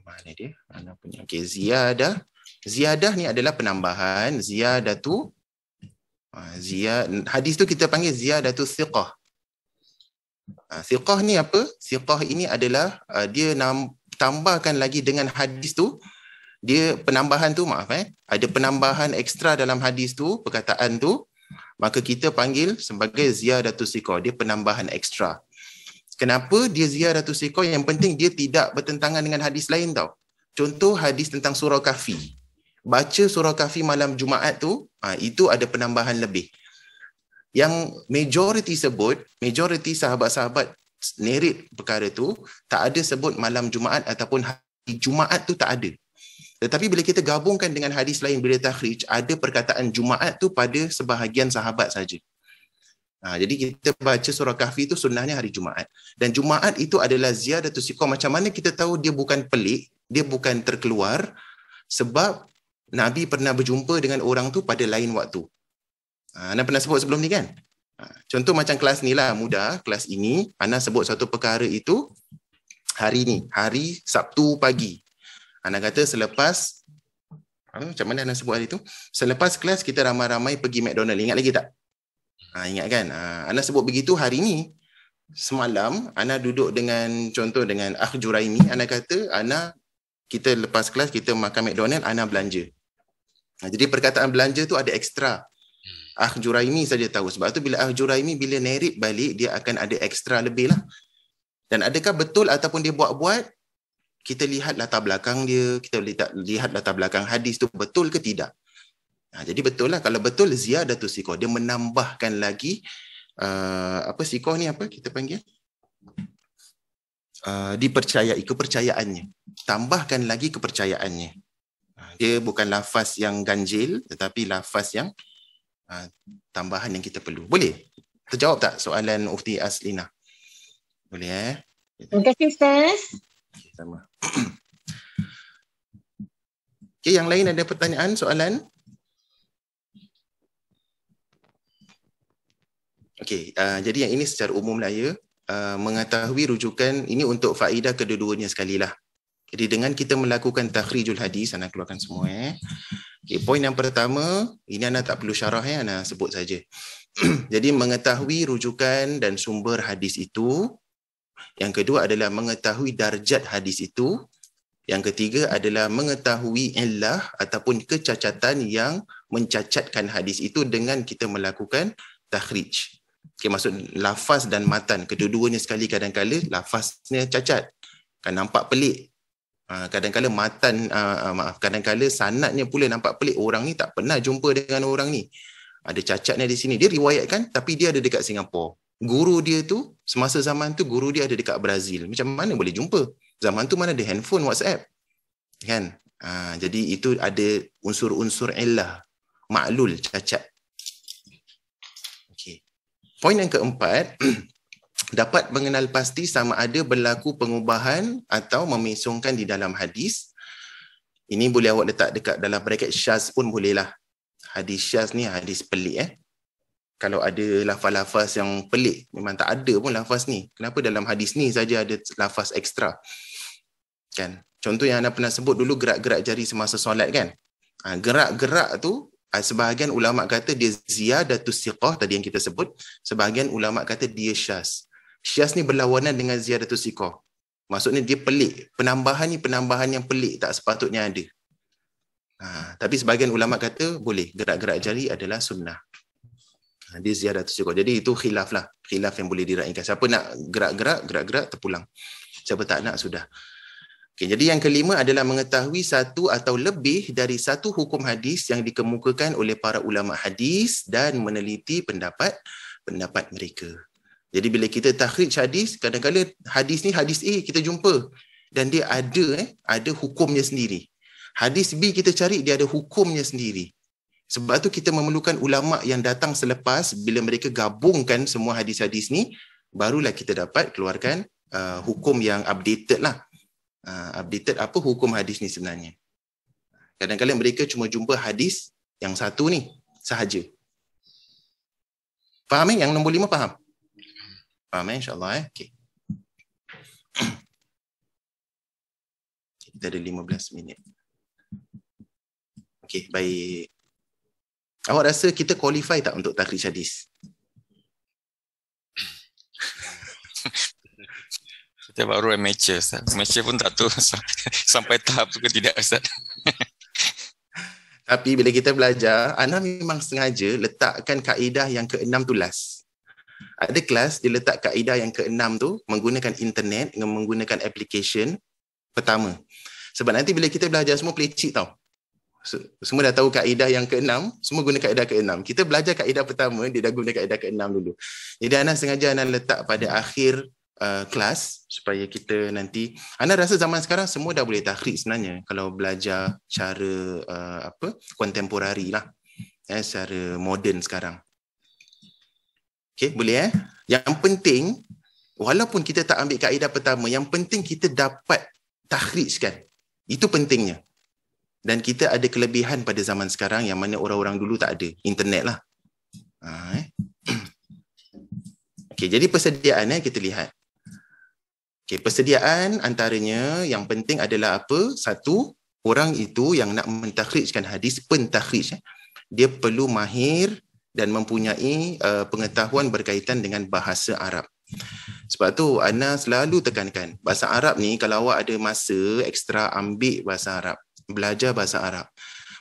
Mana dia? Anda punya. Okey, ziyadah Ziyadah ni adalah penambahan, ziyadatu hadis tu kita panggil ziyadatu thiqah. Thiqah ni apa? Thiqah ini adalah dia tambahkan lagi dengan hadis tu, dia penambahan tu ada penambahan ekstra dalam hadis tu, perkataan tu, maka kita panggil sebagai ziyadatu thiqah, dia penambahan ekstra. Kenapa dia ziyadatu thiqah? Yang penting dia tidak bertentangan dengan hadis lain tau. Contoh hadis tentang surah Kahfi. Baca surah Kahfi malam Jumaat tu, itu ada penambahan lebih. Yang majoriti sahabat-sahabat narrate perkara tu, tak ada sebut malam Jumaat ataupun hari Jumaat tu tak ada. Tetapi bila kita gabungkan dengan hadis lain, bila takhrij, ada perkataan Jumaat tu pada sebahagian sahabat saja. Jadi kita baca surah Kahfi tu sunnahnya hari Jumaat. Dan Jumaat itu adalah ziyadatu thiqah. Macam mana kita tahu dia bukan pelik, dia bukan terkeluar, sebab Nabi pernah berjumpa dengan orang tu pada lain waktu. Anda pernah sebut sebelum ni kan? Contoh macam kelas ni lah, mudah. Kelas ini, Anda sebut satu perkara itu hari ni, hari Sabtu pagi. Anda kata selepas, macam mana Anda sebut hari tu? Selepas kelas kita ramai-ramai pergi McDonald. Ingat lagi tak? Ingat kan? Anda sebut begitu hari ni. Semalam, Anda duduk dengan, contoh dengan Akh Juraimi. Anda kata, kita lepas kelas, kita makan McDonald, Anda belanja. Jadi perkataan belanja tu ada ekstra. Akh Juraimi saja tahu. Sebab tu bila Akh Juraimi bila narrate balik, dia akan ada ekstra lebih lah. Dan adakah betul ataupun dia buat-buat, kita lihat latar belakang dia, kita lihat latar belakang hadis tu betul ke tidak. Jadi betul lah. Kalau betul, ziyadatu thiqah. Dia menambahkan lagi, thiqah ni apa kita panggil? Dipercayai, kepercayaannya. Tambahkan lagi kepercayaannya. Dia bukan lafaz yang ganjil, tetapi lafaz yang tambahan yang kita perlu. Boleh? Terjawab tak soalan Ufti Aslina? Boleh Terima kasih Ustaz. Sama. Okay, yang lain ada pertanyaan, soalan? Okey, jadi yang ini secara umum lah ya. Mengetahui rujukan ini untuk faedah kedua-duanya sekali lah. Jadi dengan kita melakukan takhrijul hadis, Anda keluarkan semua Okay, poin yang pertama, ini Anda tak perlu syarah Anda sebut saja. Jadi mengetahui rujukan dan sumber hadis itu. Yang kedua adalah mengetahui darjat hadis itu. Yang ketiga adalah mengetahui illah ataupun kecacatan yang mencacatkan hadis itu dengan kita melakukan takhrij. Okay, maksud lafaz dan matan, kedua-duanya sekali kadang-kala lafaznya cacat. Kan nampak pelik. Kadang-kala matan, kadang-kala sanadnya pula nampak pelik. Orang ni tak pernah jumpa dengan orang ni. Ada cacatnya di sini. Dia riwayatkan tapi dia ada dekat Singapura. Guru dia tu, semasa zaman tu guru dia ada dekat Brazil. Macam mana boleh jumpa? Zaman tu mana ada handphone, WhatsApp. Kan? Jadi itu ada unsur-unsur illah, maklul, cacat. Okay. Poin yang keempat, dapat mengenal pasti sama ada berlaku pengubahan atau memesongkan di dalam hadis. Ini boleh awak letak dekat dalam bracket syaz pun bolehlah. Hadis syaz ni hadis pelik Kalau ada lafaz-lafaz yang pelik, memang tak ada pun lafaz ni. Kenapa dalam hadis ni saja ada lafaz ekstra? Kan? Contoh yang anda pernah sebut dulu, gerak-gerak jari semasa solat kan? Gerak-gerak tu, sebahagian ulama' kata dia ziyadatus thiqah tadi yang kita sebut. Sebahagian ulama' kata dia syaz. Syaz ni berlawanan dengan ziyadatus thiqah. Maksudnya dia pelik. Penambahan ni penambahan yang pelik, tak sepatutnya ada. Tapi sebahagian ulama' kata boleh. Gerak-gerak jari adalah sunnah. Dia ziyadatus thiqah. Jadi itu khilaf lah. Khilaf yang boleh diraikan. Siapa nak gerak-gerak terpulang. Siapa tak nak, sudah. Okay, jadi yang kelima adalah mengetahui satu atau lebih dari satu hukum hadis yang dikemukakan oleh para ulama' hadis dan meneliti pendapat mereka. Jadi bila kita takhrij hadis, kadang-kadang hadis ni hadis A kita jumpa dan dia ada hukumnya sendiri. Hadis B kita cari, dia ada hukumnya sendiri. Sebab tu kita memerlukan ulama' yang datang selepas, bila mereka gabungkan semua hadis-hadis ni, barulah kita dapat keluarkan hukum yang updated lah. Updated apa hukum hadis ni sebenarnya. Kadang-kadang mereka cuma jumpa hadis yang satu ni sahaja. Faham yang nombor 5 faham? Faham insyaAllah Okay. Kita ada 15 minit. Okey, baik. Awak rasa kita qualify tak untuk takhrij hadis? Kita baru amateur, Ustaz. Amateur pun tak tahu sampai tahap tu ke tidak, Ustaz. Tapi bila kita belajar, Ana memang sengaja letakkan kaedah yang ke-6 tu last. Ada kelas dia letak kaedah yang ke-6 tu menggunakan internet, dengan menggunakan application pertama. Sebab nanti bila kita belajar semua pelicik tau. Semua dah tahu kaedah yang ke-6, semua guna kaedah ke-6. Kita belajar kaedah pertama, dia dah guna kaedah ke-6 dulu. Jadi Ana sengaja Ana letak pada akhir kelas supaya kita nanti, Ana rasa zaman sekarang semua dah boleh takhrij sebenarnya kalau belajar cara kontemporari lah, secara moden sekarang. Okey, boleh Yang penting walaupun kita tak ambil kaedah pertama, yang penting kita dapat takhrijkan. Itu pentingnya. Dan kita ada kelebihan pada zaman sekarang yang mana orang-orang dulu tak ada, internet lah. Okey, jadi persediaan kita lihat. Okey, persediaan antaranya yang penting adalah apa? Satu, orang itu yang nak mentakhrijkan hadis, pentakhrij, dia perlu mahir dan mempunyai pengetahuan berkaitan dengan bahasa Arab. Sebab tu Ana selalu tekankan, bahasa Arab ni kalau awak ada masa ekstra, ambil bahasa Arab, belajar bahasa Arab.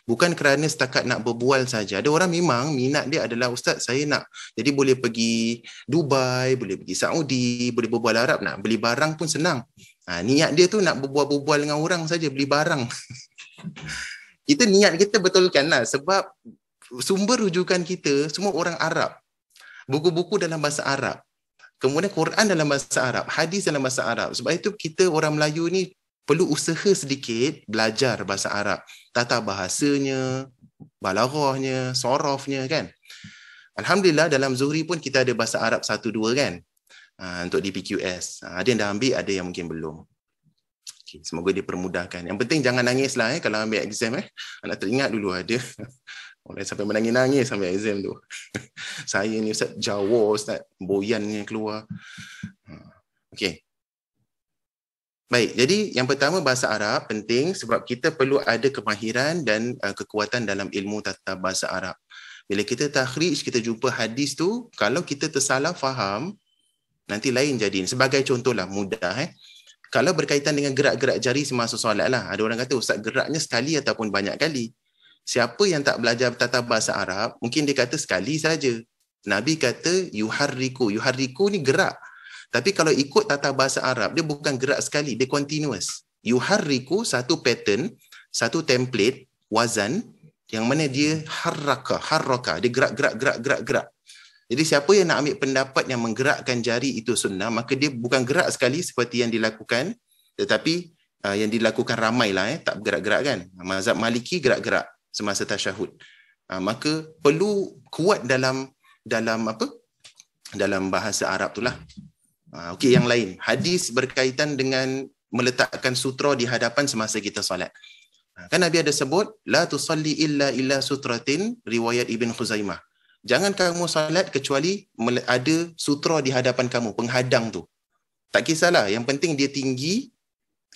Bukan kerana setakat nak berbual saja. Ada orang memang minat dia adalah, Ustaz saya nak, jadi boleh pergi Dubai, boleh pergi Saudi, boleh berbual Arab, nak beli barang pun senang. Niat dia tu nak berbual dengan orang saja, beli barang. Kita niat kita betulkan lah, sebab sumber rujukan kita semua orang Arab. Buku-buku dalam bahasa Arab. Kemudian Quran dalam bahasa Arab, hadis dalam bahasa Arab. Sebab itu kita orang Melayu ni perlu usaha sedikit belajar bahasa Arab. Tata bahasanya, balaghahnya, sorofnya kan. Alhamdulillah dalam Zuhri pun kita ada bahasa Arab 1-2 kan. Untuk di PQS. Ada yang dah ambil, ada yang mungkin belum. Okay, semoga dipermudahkan. Yang penting jangan nangis lah kalau ambil exam. Anak teringat dulu ada. Orang sampai menangis-nangis sampai exam tu. Saya ni Ustaz Jawa, Ustaz boyannya keluar. Okey. Baik, jadi yang pertama bahasa Arab penting sebab kita perlu ada kemahiran dan kekuatan dalam ilmu tata bahasa Arab. Bila kita takhrij, kita jumpa hadis tu, kalau kita tersalah faham, nanti lain jadi. Sebagai contohlah, mudah kalau berkaitan dengan gerak-gerak jari semasa solat lah. Ada orang kata, Ustaz geraknya sekali ataupun banyak kali. Siapa yang tak belajar tata bahasa Arab, mungkin dia kata sekali saja. Nabi kata, yuharriku. Yuharriku ni gerak. Tapi kalau ikut tata bahasa Arab, dia bukan gerak sekali, dia continuous. Yuharriku satu pattern, satu template, wazan, yang mana dia harraka, dia gerak. Jadi siapa yang nak ambil pendapat yang menggerakkan jari itu sunnah, maka dia bukan gerak sekali seperti yang dilakukan, tetapi yang dilakukan ramai lah, tak bergerak-gerak kan. Mazhab Maliki gerak-gerak semasa tasyahud. Maka perlu kuat dalam apa? Dalam bahasa Arab itulah. Okey, yang lain. Hadis berkaitan dengan meletakkan sutra di hadapan semasa kita solat. Kan Nabi ada sebut, la tusalli illa sutratin, riwayat Ibn Khuzaimah. Jangan kamu solat kecuali ada sutra di hadapan kamu, penghadang tu. Tak kisahlah, yang penting dia tinggi,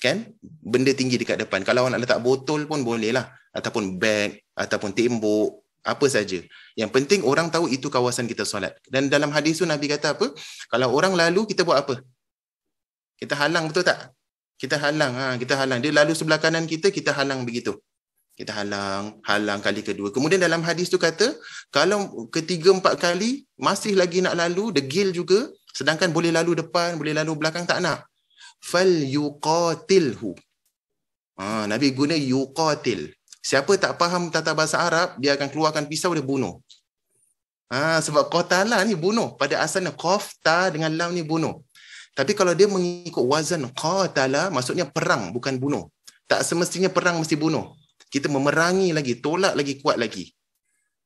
kan? Benda tinggi dekat depan. Kalau awak nak letak botol pun boleh lah. Ataupun beg, ataupun tembok, apa saja. Yang penting orang tahu itu kawasan kita solat. Dan dalam hadis tu Nabi kata apa? Kalau orang lalu, kita buat apa? Kita halang, betul tak? Kita halang. Kita halang. Dia lalu sebelah kanan kita, kita halang begitu. Kita halang kali kedua. Kemudian dalam hadis tu kata, kalau ketiga, 4 kali, masih lagi nak lalu, degil juga, sedangkan boleh lalu depan, boleh lalu belakang, tak nak. Fal yuqatilhu. Nabi guna yuqatil. Siapa tak faham tata bahasa Arab, dia akan keluarkan pisau, dia bunuh. Sebab qatala ni bunuh. Pada asalnya qafta dengan lam ni bunuh. Tapi kalau dia mengikut wazan qatala, maksudnya perang, bukan bunuh. Tak semestinya perang mesti bunuh. Kita memerangi lagi, tolak lagi, kuat lagi.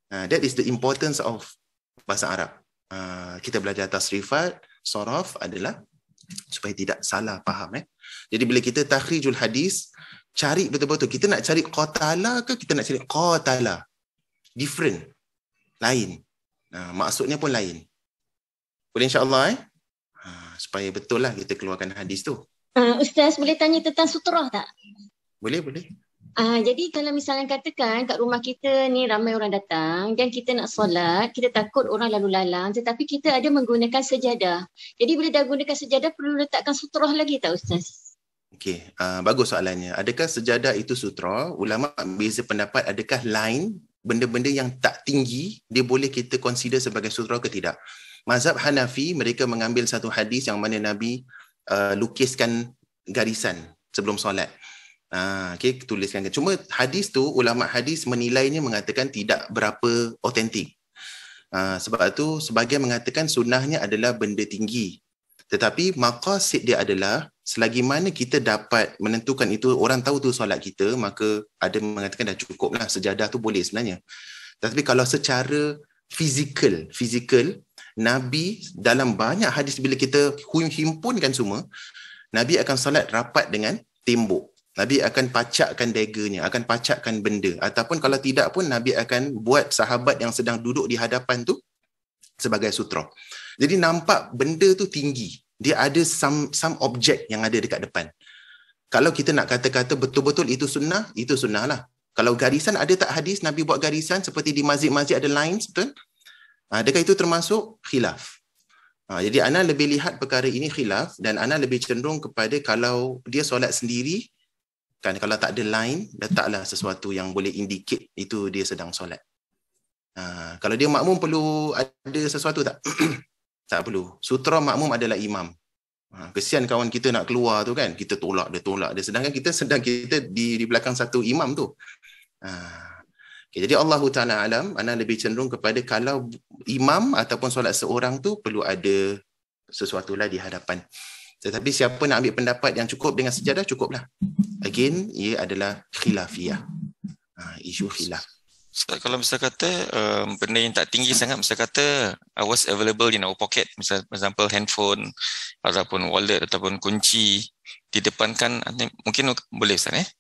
That is the importance of bahasa Arab. Kita belajar tasrifat, sorof adalah supaya tidak salah faham. Jadi bila kita takhrijul hadis, cari betul-betul. Kita nak cari qatala ke kita nak cari qatala? Different. Lain. Maksudnya pun lain. Boleh insya-Allah supaya betul lah kita keluarkan hadis tu. Ustaz boleh tanya tentang sutrah tak? Boleh. Jadi kalau misalnya katakan kat rumah kita ni ramai orang datang dan kita nak solat, kita takut orang lalu lalang, tetapi kita ada menggunakan sejadah. Jadi bila dah gunakan sejadah, perlu letakkan sutrah lagi tak Ustaz? Okey, bagus soalannya. Adakah sejadah itu sutra? Ulama beza pendapat, adakah lain benda-benda yang tak tinggi dia boleh kita consider sebagai sutra ke tidak? Mazhab Hanafi, mereka mengambil satu hadis yang mana Nabi lukiskan garisan sebelum solat. Okay, tuliskan. Cuma hadis tu, ulama hadis menilainya mengatakan tidak berapa otentik. Sebab tu sebagian mengatakan sunnahnya adalah benda tinggi. Tetapi maqasid dia adalah selagi mana kita dapat menentukan itu, orang tahu tu solat kita, maka ada mengatakan dah cukup lah, sejadah tu boleh sebenarnya. Tetapi kalau secara fizikal, Nabi dalam banyak hadis bila kita himpunkan semua, Nabi akan solat rapat dengan tembok. Nabi akan pacakkan dagernya, akan pacakkan benda. Ataupun kalau tidak pun Nabi akan buat sahabat yang sedang duduk di hadapan tu sebagai sutra. Jadi nampak benda tu tinggi. Dia ada some object yang ada dekat depan. Kalau kita nak kata-kata betul-betul itu sunnah lah. Kalau garisan ada tak hadis Nabi buat garisan seperti di masjid-masjid ada lines, betul? Adakah itu termasuk khilaf? Jadi Ana lebih lihat perkara ini khilaf dan Ana lebih cenderung kepada kalau dia solat sendiri, kan kalau tak ada line, letaklah sesuatu yang boleh indicate itu dia sedang solat. Kalau dia makmum perlu ada sesuatu tak? Tak perlu. Sutra makmum adalah imam. Kesian kawan kita nak keluar tu kan, kita tolak dia. Sedangkan kita sedang di belakang satu imam tu. Okay, jadi Allah Ta'ala alam, Ana lebih cenderung kepada kalau imam ataupun solat seorang tu perlu ada sesuatu lah di hadapan. Tetapi siapa nak ambil pendapat yang cukup dengan sejadah, cukuplah. Again, ia adalah khilafiyah. Isu khilaf. So, kalau misal kata benda yang tak tinggi sangat, misal kata was available in our pocket, misal example handphone ataupun wallet ataupun kunci di depan kan, mungkin boleh Ustaz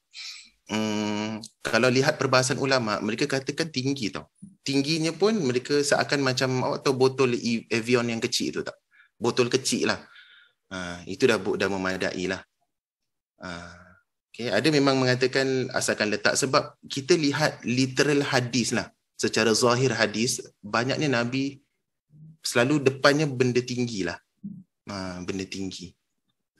Kalau lihat perbahasan ulama, mereka katakan tinggi tau. Tingginya pun mereka seakan macam awak tahu botol Evian yang kecil tu tak? Botol kecil lah. Itu dah memadai lah. Okay, ada memang mengatakan asalkan letak, sebab kita lihat literal hadis lah. Secara zahir hadis, banyaknya Nabi selalu depannya benda tinggi lah. Benda tinggi.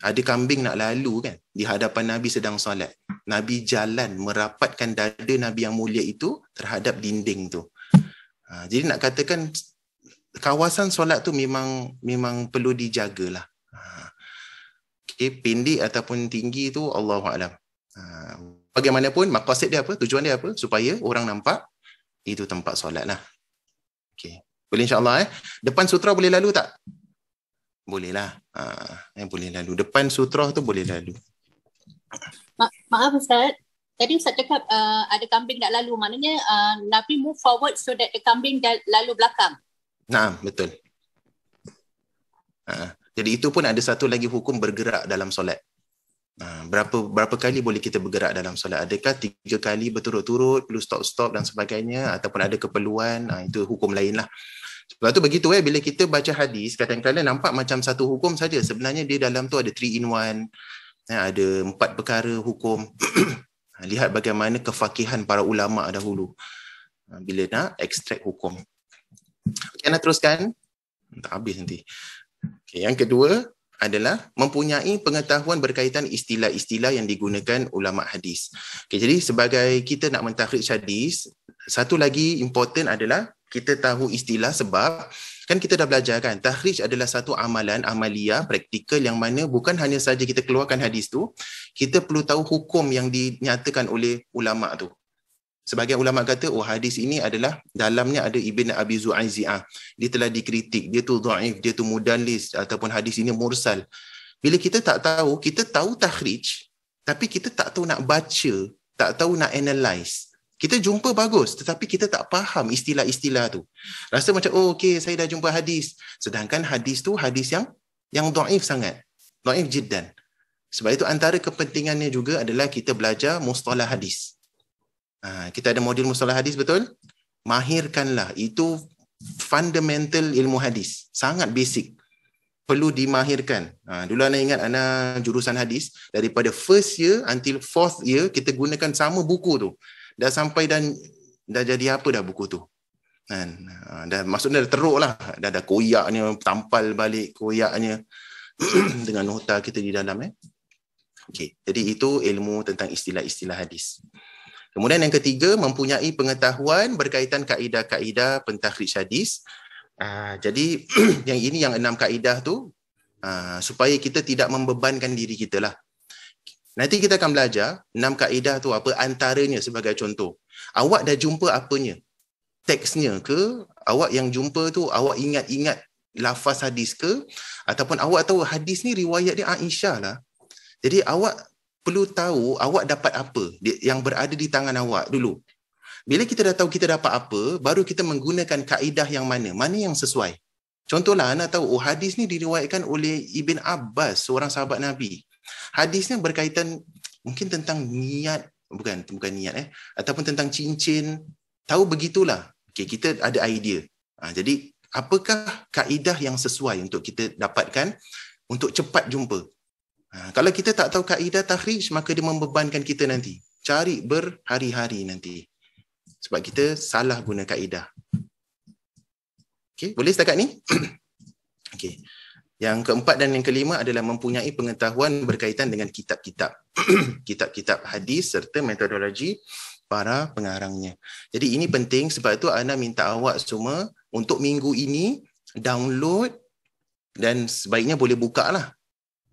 Ada kambing nak lalu kan, di hadapan Nabi sedang solat. Nabi jalan merapatkan dada Nabi yang mulia itu terhadap dinding tu. Jadi nak katakan kawasan solat tu memang perlu dijagalah. Okay, pendek ataupun tinggi tu Allahu'alam. Bagaimanapun maqasid dia apa, tujuan dia apa, supaya orang nampak itu tempat solat lah. Okay. Boleh insyaAllah Depan sutra boleh lalu tak? Boleh lah. Boleh lalu. Depan sutra tu boleh lalu. Maaf Ustaz, tadi Ustaz cakap ada kambing nak lalu, maknanya Nabi move forward so that the kambing lalu belakang. Nah, betul. Jadi itu pun ada satu lagi hukum bergerak dalam solat. Berapa kali boleh kita bergerak dalam solat? Adakah 3 kali berturut-turut, perlu stop dan sebagainya, ataupun ada keperluan? Itu hukum lain lah. Sebab tu begitu bila kita baca hadis, kadang-kadang nampak macam satu hukum saja. Sebenarnya dia dalam tu ada 3 in 1, ada 4 perkara hukum. Lihat bagaimana kefakihan para ulama dahulu bila nak ekstrak hukum. Okay, nak teruskan? Tak habis nanti. Okay, yang kedua adalah mempunyai pengetahuan berkaitan istilah-istilah yang digunakan ulama hadis. Okay, jadi sebagai kita nak mentakhrij hadis, satu lagi important adalah kita tahu istilah, sebab kan kita dah belajar kan, takhrij adalah satu amalan, amalia, praktikal yang mana bukan hanya saja kita keluarkan hadis tu, kita perlu tahu hukum yang dinyatakan oleh ulama tu. Sebagian ulama kata, hadis ini adalah dalamnya ada Ibn Abi Zu'aizi'ah. Dia telah dikritik, dia tu dhaif, dia tu mudallis, ataupun hadis ini mursal. Bila kita tak tahu, kita tahu takhrij, tapi kita tak tahu nak baca, tak tahu nak analyse. Kita jumpa bagus, tetapi kita tak faham istilah-istilah tu. Rasa macam, okey, saya dah jumpa hadis. Sedangkan hadis tu hadis yang dhaif sangat. Dhaif jiddan. Sebab itu antara kepentingannya juga adalah kita belajar mustalah hadis. Kita ada modul mustalah hadis, betul? Mahirkanlah. Itu fundamental ilmu hadis. Sangat basic. perlu dimahirkan. Dulu Ana ingat Ana jurusan hadis, daripada first year until fourth year kita gunakan sama buku tu. Dah sampai dan dah jadi apa dah buku tu. Kan? Dah maksudnya dah teruk lah. Dah ada koyaknya, tampal balik koyaknya dengan nota kita di dalam. Okay. Jadi itu ilmu tentang istilah-istilah hadis. Kemudian yang ketiga, mempunyai pengetahuan berkaitan kaedah-kaedah pentakhrij hadis. Jadi yang 6 kaedah tu supaya kita tidak membebankan diri kita lah. Nanti kita akan belajar 6 kaedah tu apa antaranya sebagai contoh. Awak dah jumpa apanya? Teksnya ke? Awak yang jumpa tu awak ingat-ingat lafaz hadis ke? Ataupun awak tahu hadis ni riwayat dia Aisyah lah. Jadi awak perlu tahu awak dapat apa yang berada di tangan awak dulu. Bila kita dah tahu kita dapat apa, baru kita menggunakan kaedah yang mana yang sesuai. Contohlah, Ana tahu hadis ni diriwayatkan oleh Ibn Abbas, seorang sahabat Nabi. Hadisnya berkaitan mungkin tentang niat, bukan niat ataupun tentang cincin. Tahu begitulah. Okay, kita ada idea. Jadi apakah kaedah yang sesuai untuk kita dapatkan untuk cepat jumpa? Kalau kita tak tahu kaedah takhrij, maka dia membebankan kita nanti. Cari berhari-hari nanti. Sebab kita salah guna kaedah. Okay, boleh setakat ni? Okay. Yang keempat dan yang kelima adalah mempunyai pengetahuan berkaitan dengan kitab-kitab. Kitab-kitab hadis serta metodologi para pengarangnya. Jadi ini penting, sebab itu Ana minta awak semua untuk minggu ini download dan sebaiknya boleh buka lah.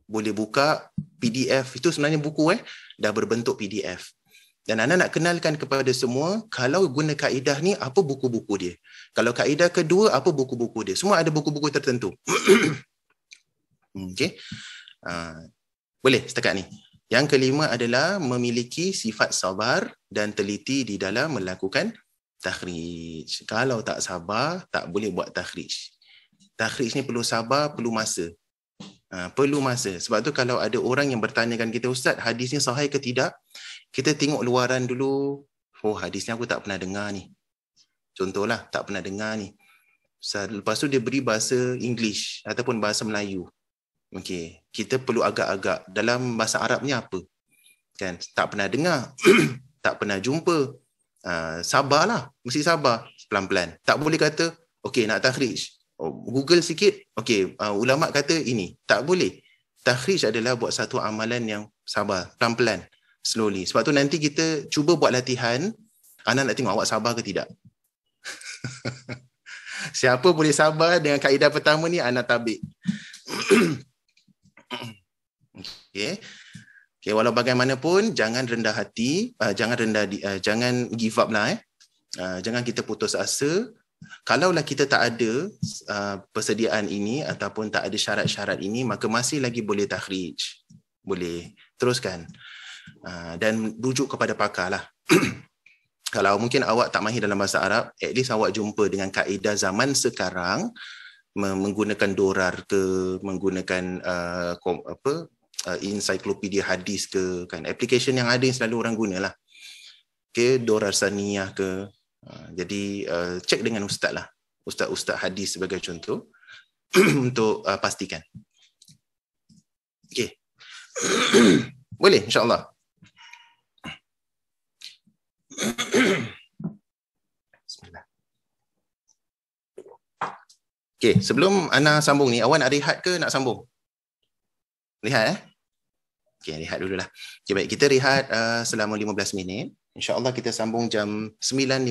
Boleh buka PDF, itu sebenarnya buku dah berbentuk PDF. Dan Ana nak kenalkan kepada semua, kalau guna kaedah ni, apa buku-buku dia. Kalau kaedah kedua, apa buku-buku dia. Semua ada buku-buku tertentu. Okay. Boleh setakat ni. Yang kelima adalah memiliki sifat sabar dan teliti di dalam melakukan takhrij. Kalau tak sabar, tak boleh buat takhrij. Takhrij ni perlu sabar, perlu masa. Perlu masa. Sebab tu kalau ada orang yang bertanyakan kita, Ustaz, hadis ni sahih ke tidak? Kita tengok luaran dulu. Oh, hadis ni aku tak pernah dengar ni. Contohlah, tak pernah dengar ni. Lepas tu dia beri bahasa English ataupun bahasa Melayu. Okey, kita perlu agak-agak dalam bahasa Arabnya apa? Kan, tak pernah dengar. Tak pernah jumpa. Sabarlah, mesti sabar pelan-pelan. Tak boleh kata, okey nak takhrij. Google sikit, okey, ulama kata ini. Tak boleh. Takhrij adalah buat satu amalan yang sabar, pelan-pelan, slowly. Sebab tu nanti kita cuba buat latihan, Ana nak tengok awak sabar ke tidak. Siapa boleh sabar dengan kaedah pertama ni, Ana tabik. Okey. Okey, walau bagaimanapun jangan rendah hati, jangan give up lah jangan kita putus asa. Kalaulah kita tak ada persediaan ini ataupun tak ada syarat-syarat ini, maka masih lagi boleh takhrij. Boleh teruskan. Dan rujuk kepada pakar lah. Kalau mungkin awak tak mahir dalam bahasa Arab, at least awak jumpa dengan kaedah zaman sekarang, menggunakan dorar ke, menggunakan ensiklopedia hadis ke, kan, application yang ada yang selalu orang gunalah. Okay, dorar saniyah ke. Jadi cek dengan ustaz lah, ustaz hadis sebagai contoh untuk pastikan. Okay. Boleh insyaAllah. Bismillah. Okay, sebelum Ana sambung ni, awak nak rehat ke nak sambung? Rehat Okay, rehat dululah. Okay, baik, kita rehat selama 15 minit. InsyaAllah kita sambung jam 9.15.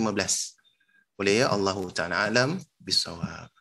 Boleh ya? Allahu ta'ala alam bisawab.